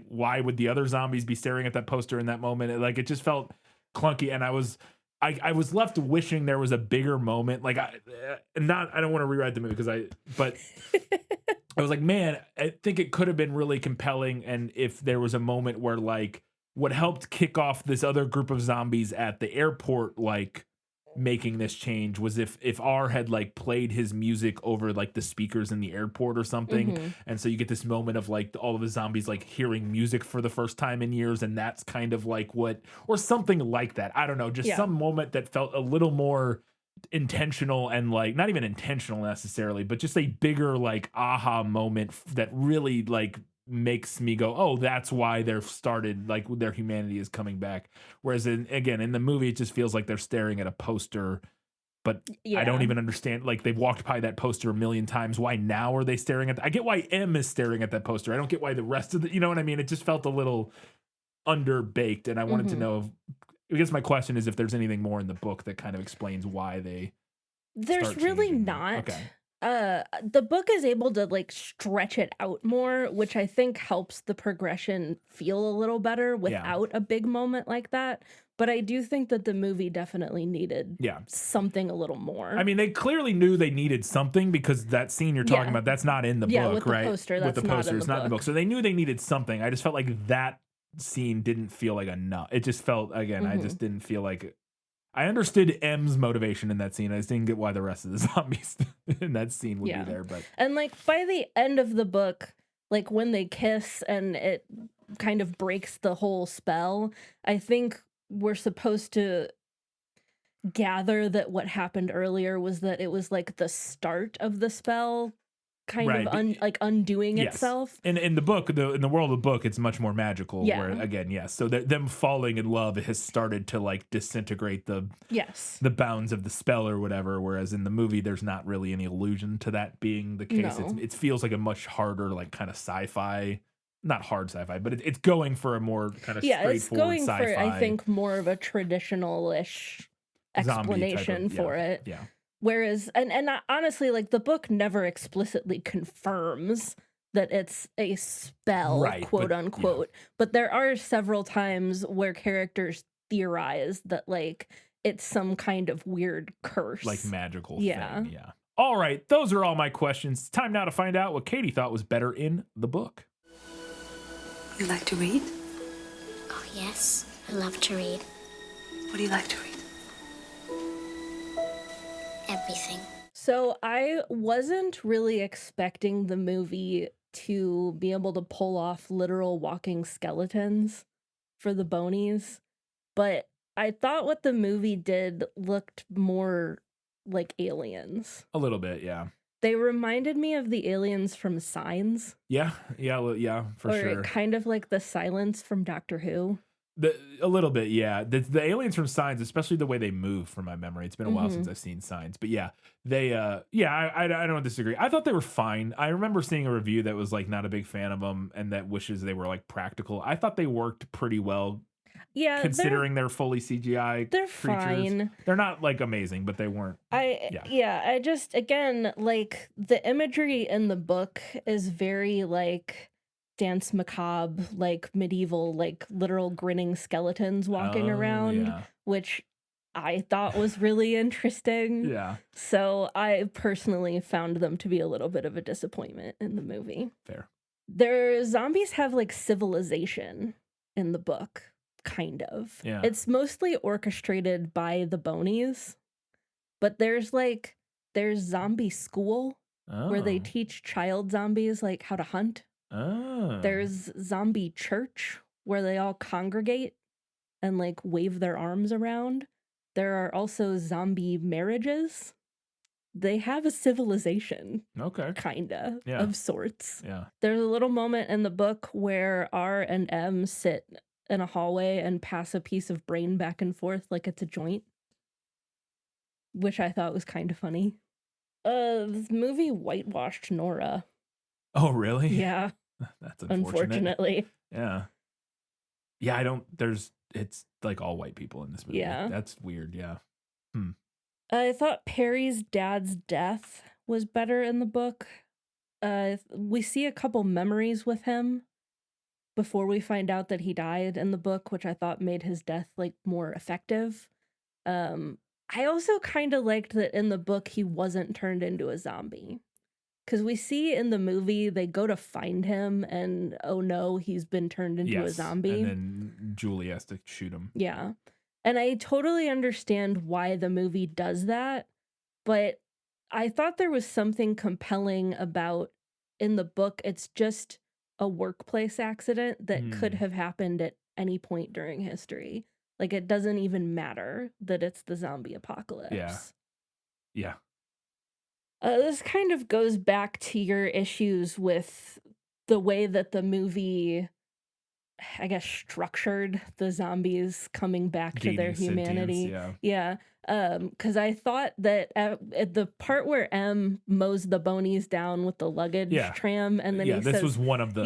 why would the other zombies be staring at that poster in that moment? It just felt clunky, and I was left wishing there was a bigger moment. Like I don't want to rewrite the movie but I was like, man, I think it could have been really compelling. And if there was a moment where like what helped kick off this other group of zombies at the airport, like making this change was if R had like played his music over like the speakers in the airport or something. And so you get this moment of like all of the zombies like hearing music for the first time in years. And that's kind of like or something like that. I don't know, just some moment that felt a little more intentional and like not even intentional necessarily, but just a bigger like aha moment that really like makes me go, oh, that's why they're started, like their humanity is coming back. Whereas in the movie, it just feels like they're staring at a poster, but I don't even understand. Like they've walked by that poster a million times. Why now are they staring at I get why M is staring at that poster. I don't get why the rest of you know what I mean? It just felt a little underbaked, and I wanted to know I guess my question is if there's anything more in the book that kind of explains why they There's start really changing. not. Okay. The book is able to like stretch it out more, which I think helps the progression feel a little better without a big moment like that. But I do think that the movie definitely needed something a little more. I mean, they clearly knew they needed something because that scene you're talking about, that's not in the book, with the right? poster, that's with the poster, not in it's the not in the book. book. So they knew they needed something. I just felt like that scene didn't feel like enough. It just felt, again, I just didn't feel like I understood M's motivation in that scene. I just didn't get why the rest of the zombies in that scene would be there. But and like by the end of the book, like when they kiss and it kind of breaks the whole spell, I think we're supposed to gather that what happened earlier was that it was like the start of the spell kind of like undoing itself. In the book, in the world of the book, it's much more magical. Yeah. Where again, yes. So them falling in love has started to like disintegrate the bounds of the spell or whatever. Whereas in the movie, there's not really any allusion to that being the case. No. It feels like a much harder, like kind of sci-fi not hard sci-fi, but it's going for a more kind of Yeah, it's straightforward going sci-fi for, I think, more of a traditional-ish zombie type explanation of, for it. Yeah. Whereas, honestly, like the book never explicitly confirms that it's a spell, Right, quote but- yeah. unquote. But there are several times where characters theorize that like it's some kind of weird curse. Like magical Yeah. thing. Yeah. All right. Those are all my questions. Time now to find out what Katie thought was better in the book. You like to read? Oh, yes. I love to read. What do you like to read? Everything. So I wasn't really expecting the movie to be able to pull off literal walking skeletons for the bonies, but I thought what the movie did looked more like aliens. A little bit. Yeah. They reminded me of the aliens from Signs, Yeah. Yeah. Well, yeah, for or sure. kind of like the Silence from Doctor Who. A little bit, yeah. The aliens from Signs, especially the way they move, from my memory. It's been a while since I've seen Signs, but yeah, they, I don't disagree. I thought they were fine. I remember seeing a review that was like not a big fan of them and that wishes they were like practical. I thought they worked pretty well, Yeah, considering they're fully CGI. they're creatures. fine. They're not like amazing, but they weren't. I just, again, like the imagery in the book is very like dance macabre, like medieval, like literal grinning skeletons walking around, Yeah. which I thought was really interesting. Yeah. So I personally found them to be a little bit of a disappointment in the movie. Fair. Their zombies have like civilization in the book, kind of. Yeah. It's mostly orchestrated by the bonies, but there's zombie school where they Oh. teach child zombies like how to hunt. Oh. There's zombie church where they all congregate and like wave their arms around. There are also zombie marriages. They have a civilization, Okay. kinda, Yeah. of sorts. Yeah. There's a little moment in the book where R and M sit in a hallway and pass a piece of brain back and forth like it's a joint, which I thought was kind of funny. This movie whitewashed Nora. Oh, really? Yeah, That's unfortunate. unfortunately. Yeah. Yeah, it's like all white people in this movie. Yeah. That's weird. Yeah. I thought Perry's dad's death was better in the book. We see a couple memories with him before we find out that he died in the book, which I thought made his death like more effective. I also kind of liked that in the book he wasn't turned into a zombie. Because we see in the movie they go to find him and oh no, he's been turned into a zombie. And then Julie has to shoot him. Yeah. And I totally understand why the movie does that, but I thought there was something compelling about in the book. It's just a workplace accident that could have happened at any point during history. Like it doesn't even matter that it's the zombie apocalypse. Yeah. Yeah. This kind of goes back to your issues with the way that the movie, I guess, structured the zombies coming back to their Gaining sentience, humanity. yeah. Because I thought that at the part where M mows the bonies down with the luggage tram, and then he this says, was one of the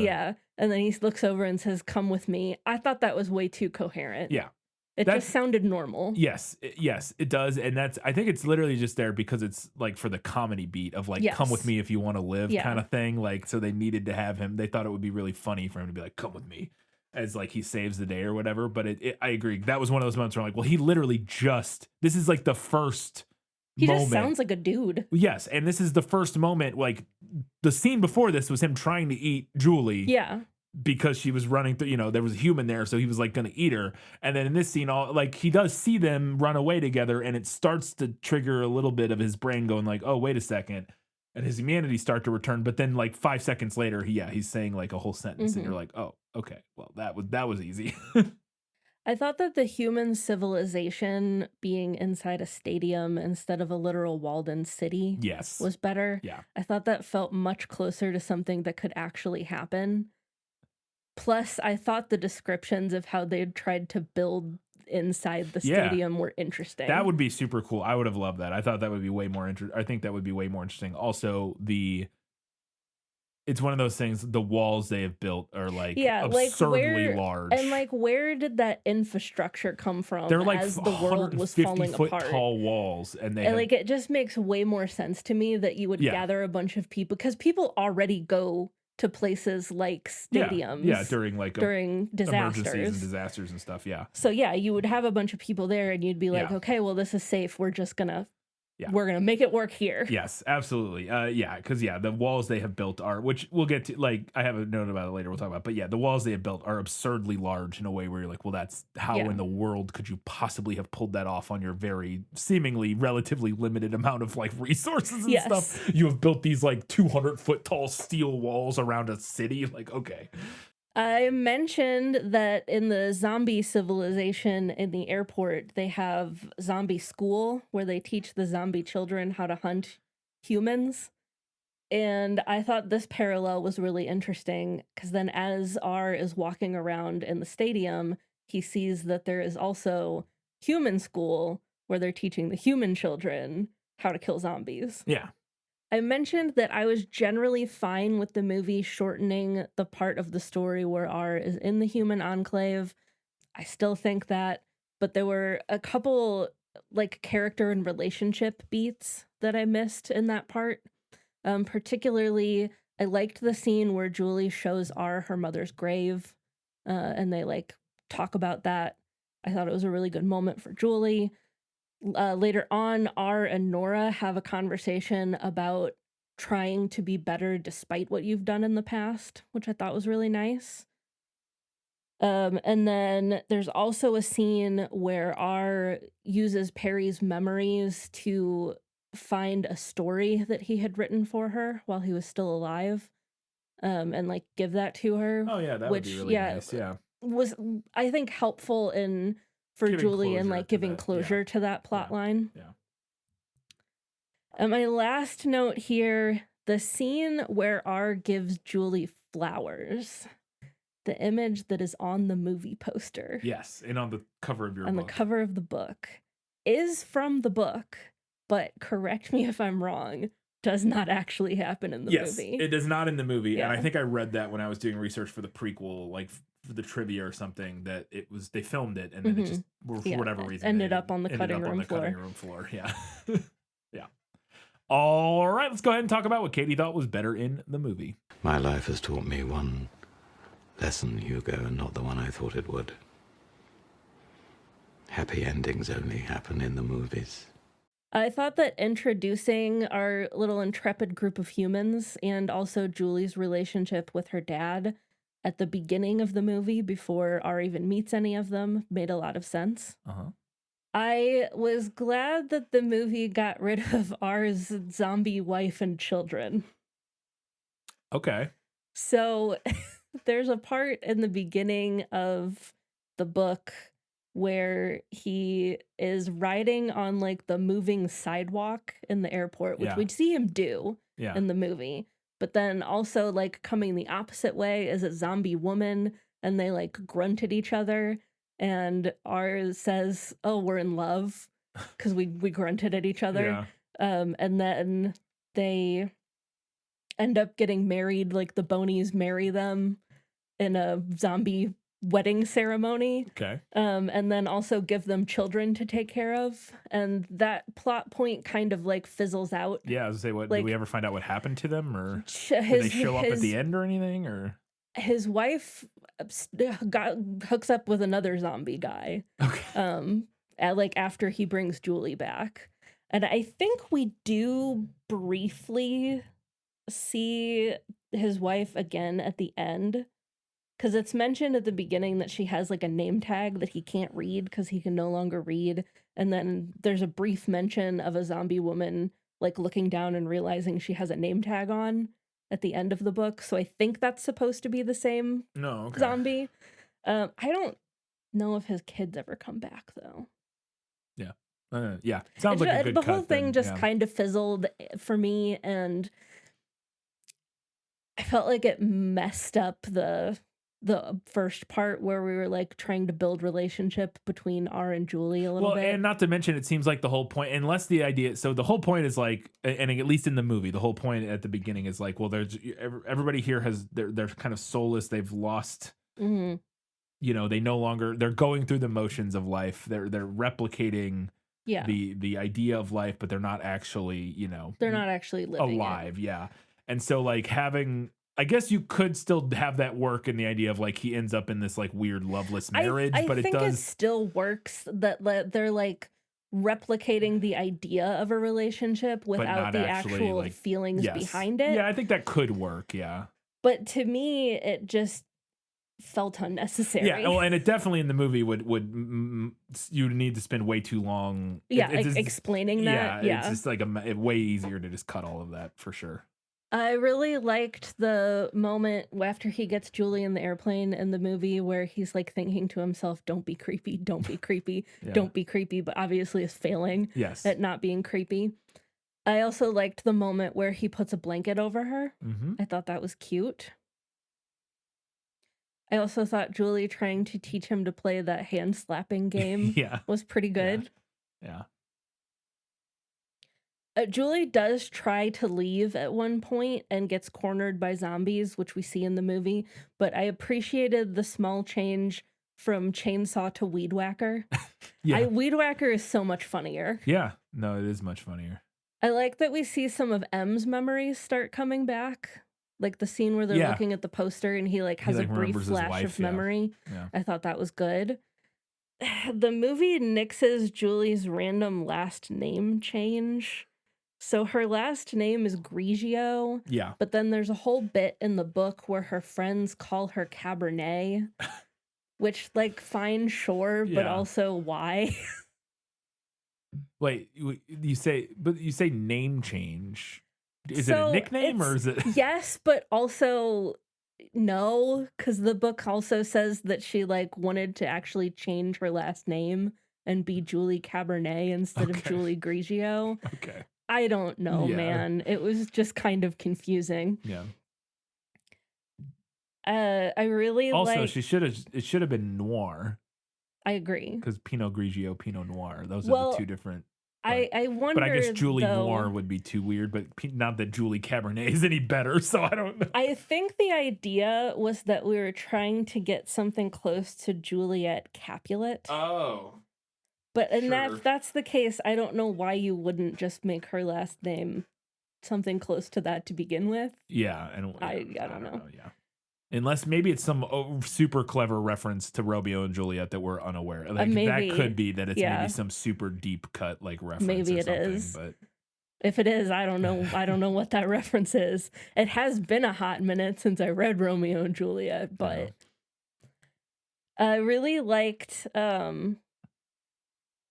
and then he looks over and says, "Come with me." I thought that was way too coherent. Yeah. It just sounded normal. Yes, it does, and I think it's literally just there because it's like for the comedy beat of like come with Yes. me if you want to live Yeah. kind of thing. Like so they needed to have him. They thought it would be really funny for him to be like come with me as like he saves the day or whatever. But I agree that was one of those moments where I'm like, well, he literally this is like the first. He moment. just sounds like a dude. Yes, and this is the first moment. Like the scene before this was him trying to eat Julie. Yeah. Because she was running through, there was a human there, so he was like going to eat her. And then in this scene, he does see them run away together, and it starts to trigger a little bit of his brain going like, "Oh, wait a second," and his humanity start to return. But then, like 5 seconds later, he's saying like a whole sentence, and you're like, "Oh, okay, well that was easy." I thought that the human civilization being inside a stadium instead of a literal walled-in city was better. Yeah. I thought that felt much closer to something that could actually happen. Plus, I thought the descriptions of how they tried to build inside the stadium were interesting. That would be super cool. I would have loved that. I thought that would be way more I think that would be way more interesting. Also, It's one of those things, the walls they have built are, like, Yeah, like absurdly large. and like where did that infrastructure come from They're like as the world was falling 150-foot apart? tall walls, and they And have like it just makes way more sense to me that you would Yeah. gather a bunch of people because people already go to places like stadiums yeah, during, like, during emergencies and disasters. disasters and stuff, yeah. So yeah, you would have a bunch of people there and you'd be like, Yeah. okay, well this is safe. We're just gonna Yeah. we're gonna make it work here. Yes, absolutely. Yeah, because the walls they have built are, which we'll get to. Like, I have a note about it later. We'll talk about, but yeah, the walls they have built are absurdly large in a way where you're like, well, that's how Yeah. in the world could you possibly have pulled that off on your very seemingly relatively limited amount of like resources and Yes. stuff? You have built these like 200-foot tall steel walls around a city. Like, okay, I mentioned that in the zombie civilization in the airport, they have zombie school where they teach the zombie children how to hunt humans. And I thought this parallel was really interesting because then as R is walking around in the stadium, he sees that there is also human school where they're teaching the human children how to kill zombies. yeah, I mentioned that I was generally fine with the movie shortening the part of the story where R is in the human enclave. I still think that, but there were a couple like character and relationship beats that I missed in that part. Particularly, I liked the scene where Julie shows R her mother's grave, and they like talk about that. I thought it was a really good moment for Julie. Later on, R and Nora have a conversation about trying to be better despite what you've done in the past, which I thought was really nice. And then there's also a scene where R uses Perry's memories to find a story that he had written for her while he was still alive, and like give that to her. oh yeah, that would be Which, really yeah, nice. Yeah, was I think helpful in for Giving Julie and closure like to giving that, yeah. closure to that plot Yeah. line. yeah. And my last note here, the scene where R gives Julie flowers, the image that is on the movie poster Yes, and on the cover of your on book. the cover of the book is from the book, but correct me if I'm wrong, does not actually happen in the Yes, movie. it is not in the movie, and I Yeah. think I read that when I was doing research for the prequel, like for the trivia or something, that it was they filmed it and then it just for Yeah, whatever it reason ended they up on the ended cutting up on room the cutting floor. room floor. Yeah, yeah. All right, let's go ahead and talk about what Katie thought was better in the movie. My life has taught me one lesson, Hugo, and not the one I thought it would. Happy endings only happen in the movies. I thought that introducing our little intrepid group of humans and also Julie's relationship with her dad at the beginning of the movie before R even meets any of them made a lot of sense. Uh-huh. I was glad that the movie got rid of R's zombie wife and children. Okay. So there's a part in the beginning of the book where he is riding on like the moving sidewalk in the airport, which Yeah. we'd see him do Yeah. in the movie. But then also like coming the opposite way is a zombie woman and they like grunt at each other. And R says, "Oh, we're in love," because we grunted at each other. Yeah. And then they end up getting married, like the Bonies marry them in a zombie wedding ceremony. Okay. And then also give them children to take care of. And that plot point kind of like fizzles out. Yeah, I was gonna say, what Like- did we ever find out what happened to them, or His, did they show up at the end or anything, or his wife hooks up with another zombie guy. okay. Like after he brings Julie back. And I think we do briefly see his wife again at the end. Because it's mentioned at the beginning that she has like a name tag that he can't read because he can no longer read. And then there's a brief mention of a zombie woman like looking down and realizing she has a name tag on at the end of the book. So I think that's supposed to be the same No, okay. zombie. I don't know if his kids ever come back though. Yeah, sounds like a good The cut whole thing then, just yeah. kind of fizzled for me, and I felt like it messed up the the first part where we were like trying to build relationship between R and Julie a little Well, bit. and not to mention, it seems like the whole point, unless the idea, so the whole point is like, and at least in the movie, the whole point at the beginning is like, well, there's everybody here has, they're kind of soulless. They've lost, hmm you know, they no longer, they're going through the motions of life. They're replicating Yeah. the idea of life, but they're not actually, you know, They're not actually living alive. Yeah. And so like having, I guess you could still have that work in the idea of like he ends up in this like weird loveless marriage, I but it think does. it still works that they're like replicating the idea of a relationship without not the actually, actual like, feelings yes. behind it. Yeah, I think that could work. Yeah. But to me, it just felt unnecessary. Yeah, well, and it definitely in the movie would you need to spend way too long. It's just, explaining that. Yeah, it's just like way easier to just cut all of that for sure. I really liked the moment after he gets Julie in the airplane in the movie where he's like thinking to himself, don't be creepy, don't be creepy, Yeah. don't be creepy, but obviously is failing Yes. at not being creepy. I also liked the moment where he puts a blanket over her. Mm-hmm. I thought that was cute. I also thought Julie trying to teach him to play that hand slapping game Yeah. was pretty good. Yeah. Julie does try to leave at one point and gets cornered by zombies, which we see in the movie, but I appreciated the small change from chainsaw to weed whacker. Yeah. Weed whacker is so much funnier. Yeah. No, it is much funnier. I like that we see some of M's memories start coming back. Like the scene where they're Yeah. looking at the poster and he like has like, a brief remembers his flash wife, of yeah. memory. Yeah. I thought that was good. The movie nixes Julie's random last name change. So her last name is Grigio, Yeah. but then there's a whole bit in the book where her friends call her Cabernet, which like fine, sure, but Yeah. also why? Wait, you say name change. Is it So a nickname or is it? Yes, but also no, because the book also says that she like wanted to actually change her last name and be Julie Cabernet instead of Okay. Julie Grigio. Okay. I don't know, Yeah. man. It was just kind of confusing. Yeah. I really Also, like. it should have been Noir I agree. because Pinot Grigio, Pinot Noir. Those are Well, the two different. I wonder. But I guess Julie though, Noir would be too weird. But not that Julie Cabernet is any better. So I don't know. I think the idea was that we were trying to get something close to Juliet Capulet. Oh. But and sure. if that's the case, I don't know why you wouldn't just make her last name something close to that to begin with. Yeah, and I don't know. Yeah, unless maybe it's some super clever reference to Romeo and Juliet that we're unaware of. Like, Maybe. that could be that it's Yeah. maybe some super deep cut like reference. Maybe or it something, is. But If it is, I don't know. I don't know what that reference is. It has been a hot minute since I read Romeo and Juliet, but I really liked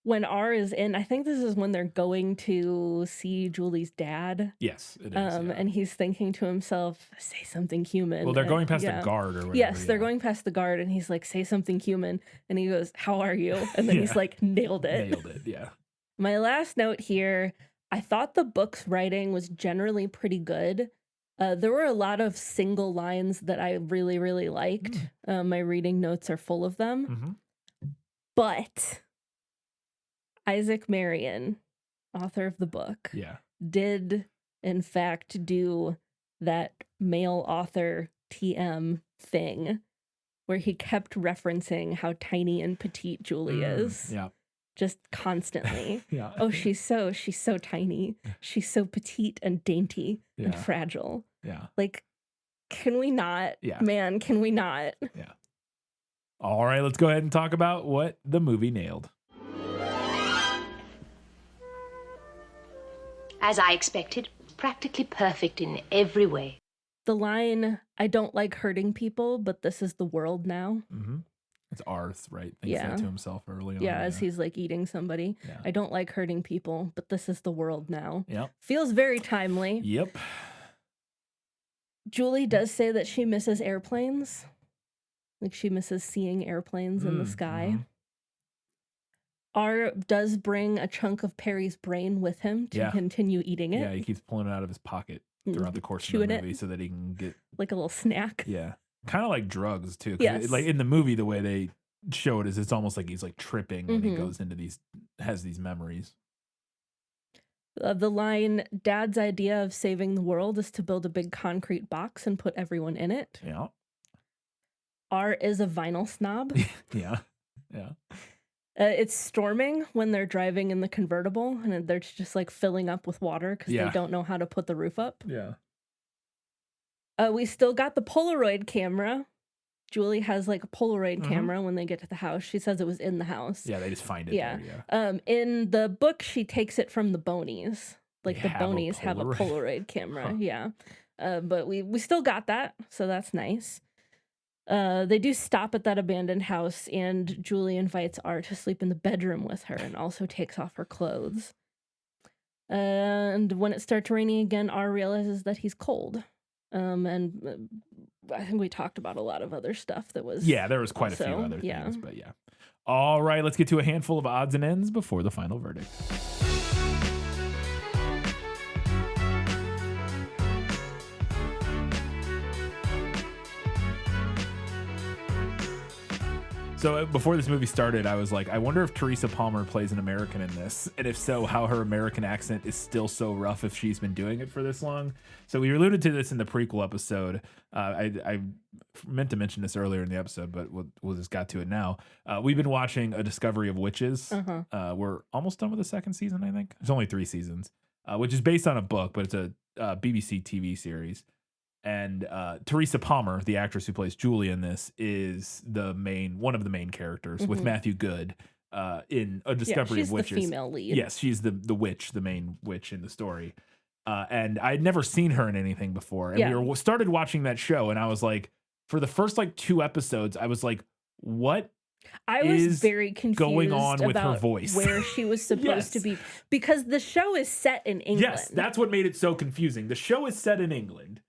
when R is in. I think this is when they're going to see Julie's dad. yes, it is. Yeah. And he's thinking to himself, "Say something human." Well, they're going past yeah. a guard or whatever. Yes, they're yeah. going past the guard, and he's like, "Say something human," and he goes, "How are you?" And then he's Yeah. like, "Nailed it." Nailed it. Yeah. My last note here, I thought the book's writing was generally pretty good. There were a lot of single lines that I really, really liked. My reading notes are full of them. Mm-hmm. But Isaac Marion, author of the book, Yeah. did in fact do that male author TM thing where he kept referencing how tiny and petite Julie is. Yeah. Just constantly. Yeah. Oh, she's so tiny. She's so petite and dainty and Yeah. fragile. Yeah. Like, can we not? Yeah. Man, can we not? Yeah. All right, let's go ahead and talk about what the movie nailed. As I expected, practically perfect in every way. The line, "I don't like hurting people, but this is the world now." Mm-hmm. It's Arth, right? Thinks Yeah. that to himself early on. Yeah, as he's like eating somebody. Yeah. "I don't like hurting people, but this is the world now." Yep. Feels very timely. Yep. Julie does say that she misses airplanes. Like she misses seeing airplanes in the sky. Mhm. R does bring a chunk of Perry's brain with him to Yeah. continue eating it. Yeah, he keeps pulling it out of his pocket Mm, throughout the course of chewing the it. movie so that he can get. Like a little snack. Yeah. Kind of like drugs too. 'Cause Yes. like in the movie, the way they show it is it's almost like he's like tripping when he Mhm. goes into has these memories. The line, "Dad's idea of saving the world is to build a big concrete box and put everyone in it." Yeah. R is a vinyl snob. Yeah. Yeah. It's storming when they're driving in the convertible, and they're just like filling up with water because Yeah. they don't know how to put the roof up. Yeah. We still got the Polaroid camera. Julie has like a Polaroid camera when they get to the house. She says it was in the house. Yeah, they just find it Yeah. there, yeah. In the book, she takes it from the Bonies. Like They the have a Bonies have a Polaroid? Polaroid camera. Huh. Yeah. But we still got that, so that's nice. They do stop at that abandoned house, and Julie invites R to sleep in the bedroom with her and also takes off her clothes. And when it starts raining again, R realizes that he's cold. I think we talked about a lot of other stuff that was. Yeah, there was quite a few also- other yeah. things, but yeah. All right, let's get to a handful of odds and ends before the final verdict. So before this movie started, I was like, I wonder if Teresa Palmer plays an American in this, and if so, how her American accent is still so rough if she's been doing it for this long. So we alluded to this in the prequel episode. I meant to mention this earlier in the episode, but we'll just got to it now. We've been watching A Discovery of Witches. We're almost done with the second season, I think. There's only 3 seasons, which is based on a book, but it's a BBC TV series. And Teresa Palmer, the actress who plays Julie in this, is one of the main characters with Matthew Good in A Discovery of Witches. She's the female lead. Yes, she's the witch, the main witch in the story. And I'd never seen her in anything before. And we started watching that show, and I was like, for the first like 2 episodes, I was like, what? I was is very confused going on with her about voice? where she was supposed to be, because the show is set in England. Yes, that's what made it so confusing. The show is set in England.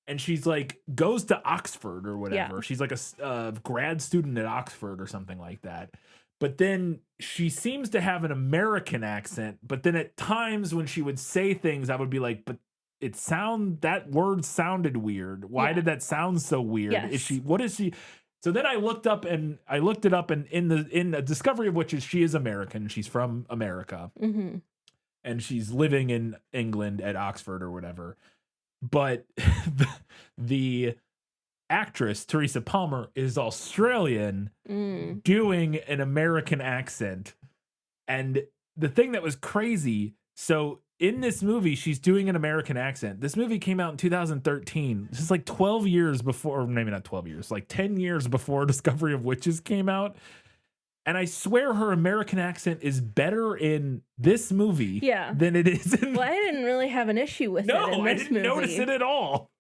And she's like, goes to Oxford or whatever. Yeah. She's like a grad student at Oxford or something like that. But then she seems to have an American accent. But then at times when she would say things, I would be like, but that word sounded weird. Why did that sound so weird? Yes. What is she? So then I looked it up and in the Discovery of Witches, she is American. She's from America. Mm-hmm. And she's living in England at Oxford or whatever. But the actress, Teresa Palmer, is Australian doing an American accent. And the thing that was crazy, so in this movie, she's doing an American accent. This movie came out in 2013. This is like 12 years before, or maybe not 12 years, like 10 years before Discovery of Witches came out. And I swear her American accent is better in this movie than it is in... Well, I didn't really have an issue with it in this movie. No, I didn't notice it at all.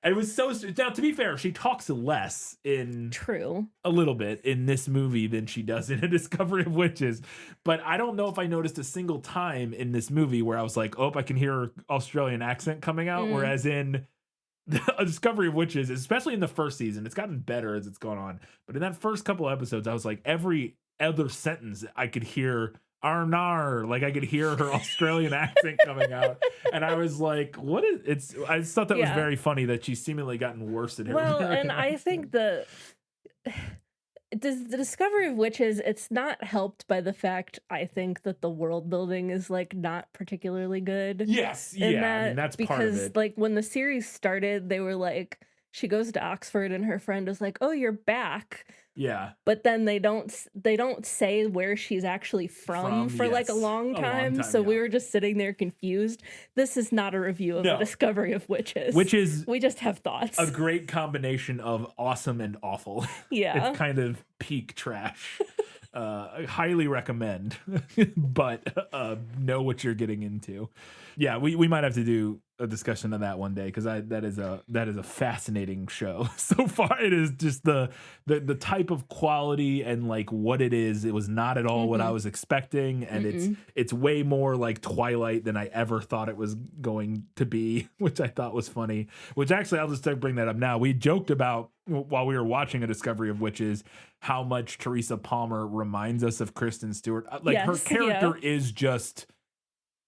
It was so... Now, to be fair, she talks less in... True. A little bit in this movie than she does in A Discovery of Witches. But I don't know if I noticed a single time in this movie where I was like, oh, I can hear her Australian accent coming out. Whereas in... A Discovery of Witches, especially in the first season, it's gotten better as it's gone on. But in that first couple episodes, I was like, every other sentence I could hear Arnar, like I could hear her Australian accent coming out, and I was like, "What is?" I just thought that was very funny that she's seemingly gotten worse at her. Well, American and I accent. think the Discovery of Witches, it's not helped by the fact, I think, that the world building is like not particularly good. Yes, in yeah, I mean, that's because, part of it. like, when the series started, they were like, she goes to Oxford and her friend is like, "Oh, you're back." Yeah. But then they don't say where she's actually from for like a long time. So we were just sitting there confused. This is not a review of The Discovery of Witches. We just have thoughts. A great combination of awesome and awful. Yeah. It's kind of peak trash. I highly recommend, but know what you're getting into. Yeah, we might have to do a discussion of that one day, because that is a fascinating show. So far, it is just the type of quality and like what it is. It was not at all what I was expecting, and it's way more like Twilight than I ever thought it was going to be, which I thought was funny. Which actually, I'll just bring that up now. We joked about, while we were watching A Discovery of Witches, how much Teresa Palmer reminds us of Kristen Stewart. Like, her character is just...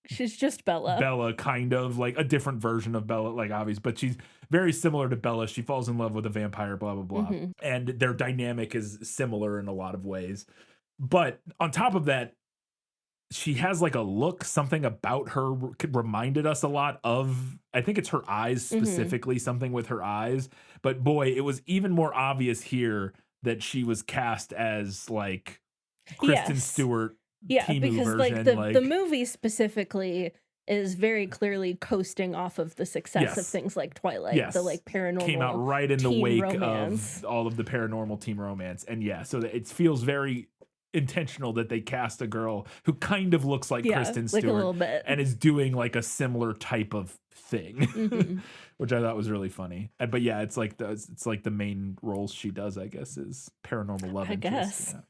She's just Bella. Bella, kind of like a different version of Bella, like obvious, but very similar to Bella. She falls in love with a vampire, blah, blah, blah. Mhm. And their dynamic is similar in a lot of ways. But on top of that, she has like a look, something about her reminded us a lot of, I think it's her eyes specifically, something with her eyes. But boy, it was even more obvious here that she was cast as like Kristen Yes. Stewart. Yeah, Timu because version, the movie specifically is very clearly coasting off of the success of Yes. things like Twilight, Yes. the like paranormal Came out right in the teen wake romance. of all of the paranormal teen romance. And yeah, so that it feels very intentional that they cast a girl who kind of looks like Kristen like a Stewart little bit. and is doing like a similar type of thing, Mhm. which I thought was really funny. But yeah, it's like the main roles she does, I guess, is paranormal love I interest. guess. Yeah.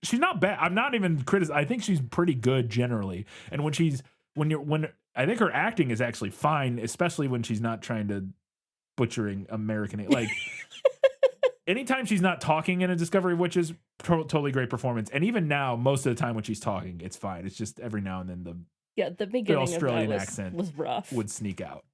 She's not bad. I'm not even I think she's pretty good generally. And when I think her acting is actually fine, especially when she's not trying to butchering American like anytime she's not talking in a Discovery of Witches, totally great performance. And even now, most of the time when she's talking, it's fine. It's just every now and then The beginning Australian of that accent was rough. would sneak out.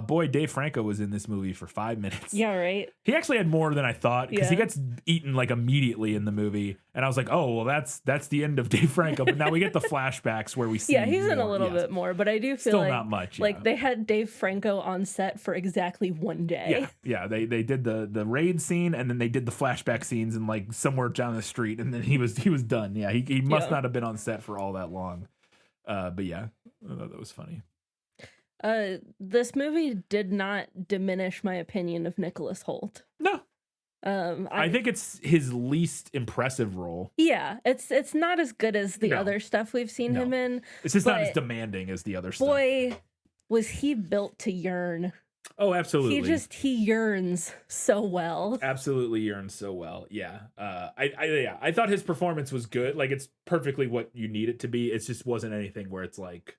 Boy, Dave Franco was in this movie for 5 minutes. Yeah, right. He actually had more than I thought because he Yeah. gets eaten like immediately in the movie, and I was like, "Oh, well, that's the end of Dave Franco." But now we get the flashbacks where we see. Yeah, he's in a more. little Yes. bit more, but I do feel Still like not much, like yeah. they had Dave Franco on set for exactly one day. Yeah. They did the raid scene, and then they did the flashback scenes, and like somewhere down the street, and then he was done. Yeah, he must not have been on set for all that long. But yeah, I thought that was funny. This movie did not diminish my opinion of Nicholas Hoult. No. I think it's his least impressive role. Yeah, it's not as good as the No. other stuff we've seen him in. It's just not as but demanding as the other stuff. Boy, was he built to yearn. Oh, absolutely. He yearns so well. Absolutely yearns so well. Yeah. I thought his performance was good. Like it's perfectly what you need it to be. It just wasn't anything where it's like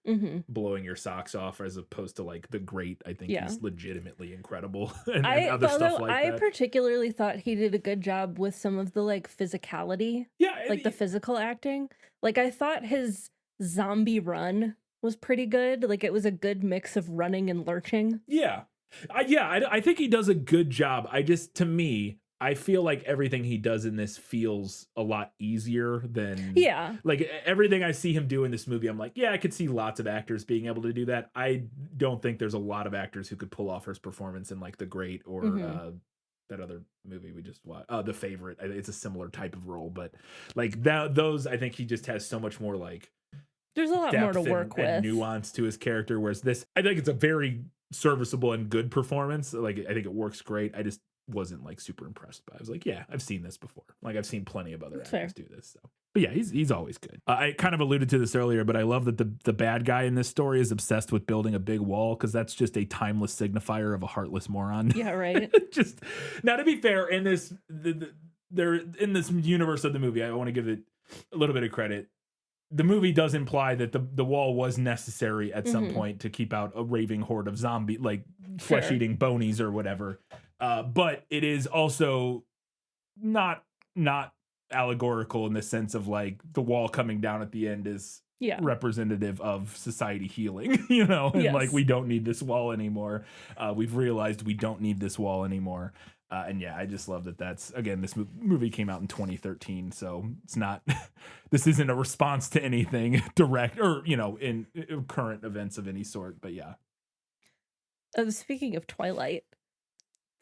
blowing your socks off as opposed to like The Great. I think he's legitimately incredible and other stuff like that. I particularly thought he did a good job with some of the like physicality. Yeah. Like the physical acting. Like I thought his zombie run was pretty good. Like it was a good mix of running and lurching. Yeah. I think he does a good job. To me, I feel like everything he does in this feels a lot easier than like everything I see him do in this movie. I'm like, yeah, I could see lots of actors being able to do that. I don't think there's a lot of actors who could pull off his performance in like The Great or that other movie we just watched, The Favorite. It's a similar type of role, but like those, I think he just has so much more like there's a lot more to work with and nuance to his character. Whereas this, I think it's a very serviceable and good performance. Like I think it works great. I just wasn't like super impressed by it. I was like, yeah, I've seen this before. Like I've seen plenty of other actors do this. So. But yeah, he's always good. I kind of alluded to this earlier, but I love that the bad guy in this story is obsessed with building a big wall because that's just a timeless signifier of a heartless moron. Yeah, right. Just now, to be fair, in this they're in this universe of the movie, I want to give it a little bit of credit. The movie does imply that the wall was necessary at some point to keep out a raving horde of zombie, like flesh-eating bonies or whatever. But it is also not allegorical in the sense of like the wall coming down at the end is representative of society healing, you know, and like we don't need this wall anymore. We've realized we don't need this wall anymore. And yeah, I just love that that's, again, this movie came out in 2013, so it's not, this isn't a response to anything direct or, you know, in current events of any sort, but yeah. Speaking of Twilight,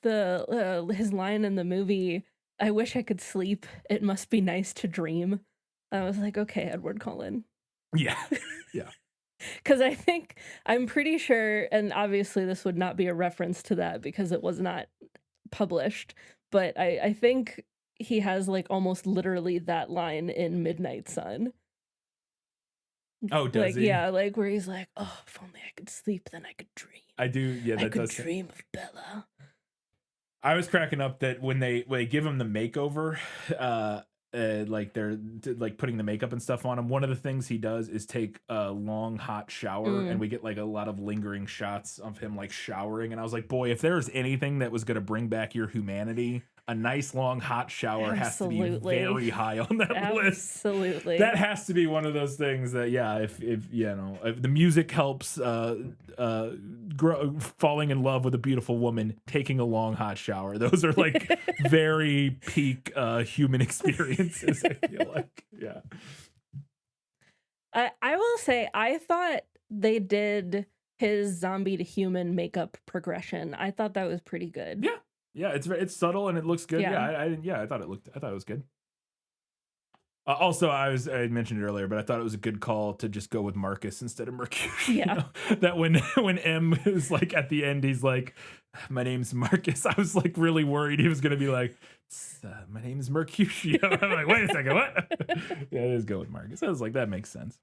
his line in the movie, I wish I could sleep, it must be nice to dream. I was like, okay, Edward Cullen. Yeah, yeah. Because I'm pretty sure, and obviously this would not be a reference to that because it was not published, but I think he has like almost literally that line in Midnight Sun. Oh, does like, he? Yeah, like where he's like, oh, if only I could sleep, then I could dream. I do, yeah, that I could does dream of Bella. I was cracking up that when they give him the makeover, like they're like putting the makeup and stuff on him, one of the things he does is take a long hot shower and we get like a lot of lingering shots of him like showering, and I was like, boy, if there's anything that was going to bring back your humanity, a nice long hot shower has to be Absolutely. very high on that list. Absolutely. That has to be one of those things that, yeah, if the music helps falling in love with a beautiful woman, taking a long hot shower, those are like very peak human experiences, I feel like. Yeah. I will say, I thought they did his zombie to human makeup progression. I thought that was pretty good. Yeah, it's subtle and it looks good. Yeah. I thought it was good. Also, I mentioned it earlier, but I thought it was a good call to just go with Marcus instead of Mercutio. Yeah. That when M is like at the end, he's like, "My name's Marcus." I was like really worried he was gonna be like, "My name is Mercutio." I'm like, wait a second, what? Yeah, let's go with Marcus. I was like, that makes sense.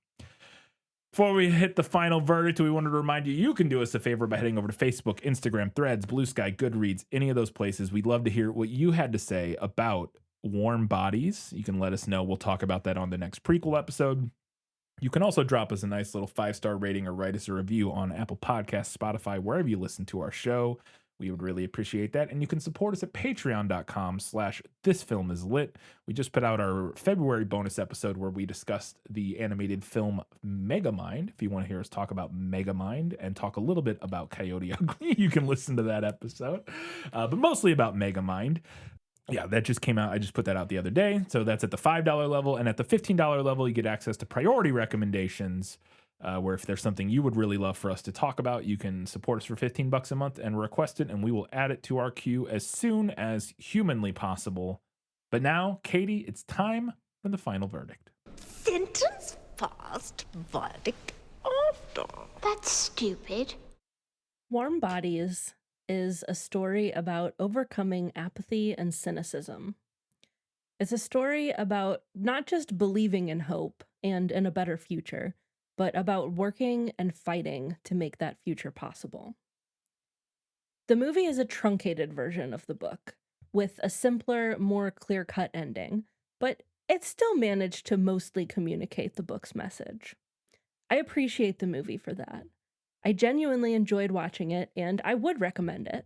Before we hit the final verdict, we wanted to remind you can do us a favor by heading over to Facebook, Instagram, Threads, Blue Sky, Goodreads, any of those places. We'd love to hear what you had to say about Warm Bodies. You can let us know. We'll talk about that on the next prequel episode. You can also drop us a nice little 5-star rating or write us a review on Apple Podcasts, Spotify, wherever you listen to our show. We would really appreciate that. And you can support us at patreon.com/thisfilmislit. We just put out our February bonus episode where we discussed the animated film Megamind. If you want to hear us talk about Megamind and talk a little bit about Coyote Ugly, you can listen to that episode. But mostly about Megamind. Yeah, that just came out. I just put that out the other day. So that's at the $5 level. And at the $15 level, you get access to priority recommendations, where if there's something you would really love for us to talk about, you can support us for $15 a month and request it, and we will add it to our queue as soon as humanly possible. But now, Katie, it's time for the final verdict. Sentence first, verdict after. That's stupid. Warm Bodies is a story about overcoming apathy and cynicism. It's a story about not just believing in hope and in a better future, but about working and fighting to make that future possible. The movie is a truncated version of the book, with a simpler, more clear-cut ending, but it still managed to mostly communicate the book's message. I appreciate the movie for that. I genuinely enjoyed watching it, and I would recommend it.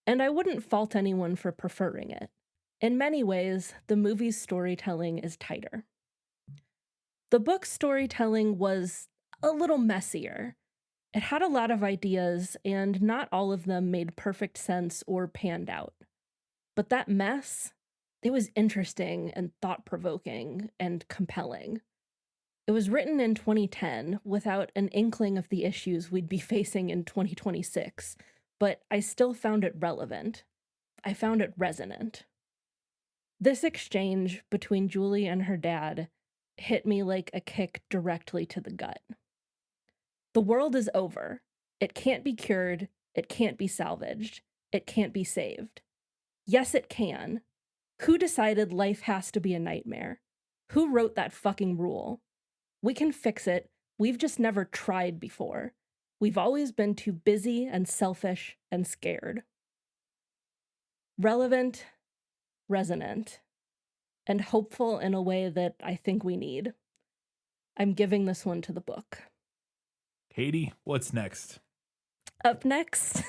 And I wouldn't fault anyone for preferring it. In many ways, the movie's storytelling is tighter. The book's storytelling was a little messier. It had a lot of ideas, and not all of them made perfect sense or panned out. But that mess, it was interesting and thought-provoking and compelling. It was written in 2010 without an inkling of the issues we'd be facing in 2026, but I still found it relevant. I found it resonant. This exchange between Julie and her dad hit me like a kick directly to the gut. The world is over. It can't be cured. It can't be salvaged. It can't be saved. Yes, it can. Who decided life has to be a nightmare? Who wrote that fucking rule? We can fix it. We've just never tried before. We've always been too busy and selfish and scared. Relevant, resonant, and hopeful in a way that I think we need. I'm giving this one to the book. Katie, what's next? Up next,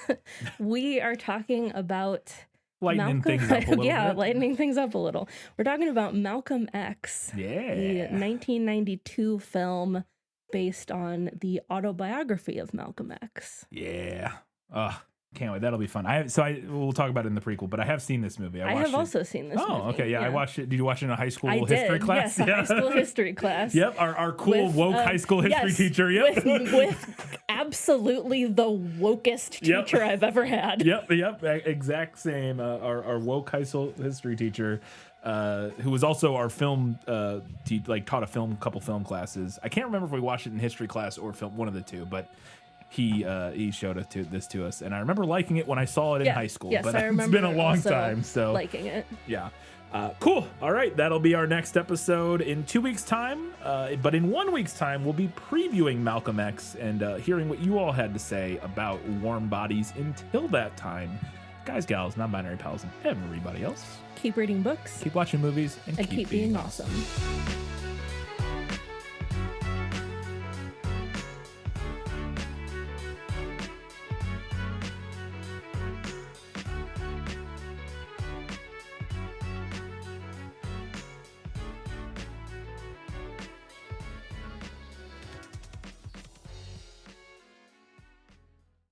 we are talking about Lightening things up a little bit. Lightening things up a little. We're talking about Malcolm X, the 1992 film based on the autobiography of Malcolm X. Yeah. Can't wait. That'll be fun. We'll talk about it in the prequel, but I have seen this movie. I have also seen this movie. Oh, okay. Yeah, I watched it. Did you watch it in a high school I history did, class? Yes, a high school history class. Yep. Our cool woke high school history teacher. Yep. With absolutely the wokest teacher I've ever had. Yep. Exact same. Our woke high school history teacher, who was also our film, taught a couple film classes. I can't remember if we watched it in history class or film, one of the two, but he showed this to us, and I remember liking it when I saw it in high school. Yes, but I remember it's been a long time, so liking it. Yeah. Cool. All right, that'll be our next episode in 2 weeks' time. But in 1 week's time, we'll be previewing Malcolm X and hearing what you all had to say about Warm Bodies. Until that time, guys, gals, non-binary pals, and everybody else, keep reading books, keep watching movies, and keep being awesome.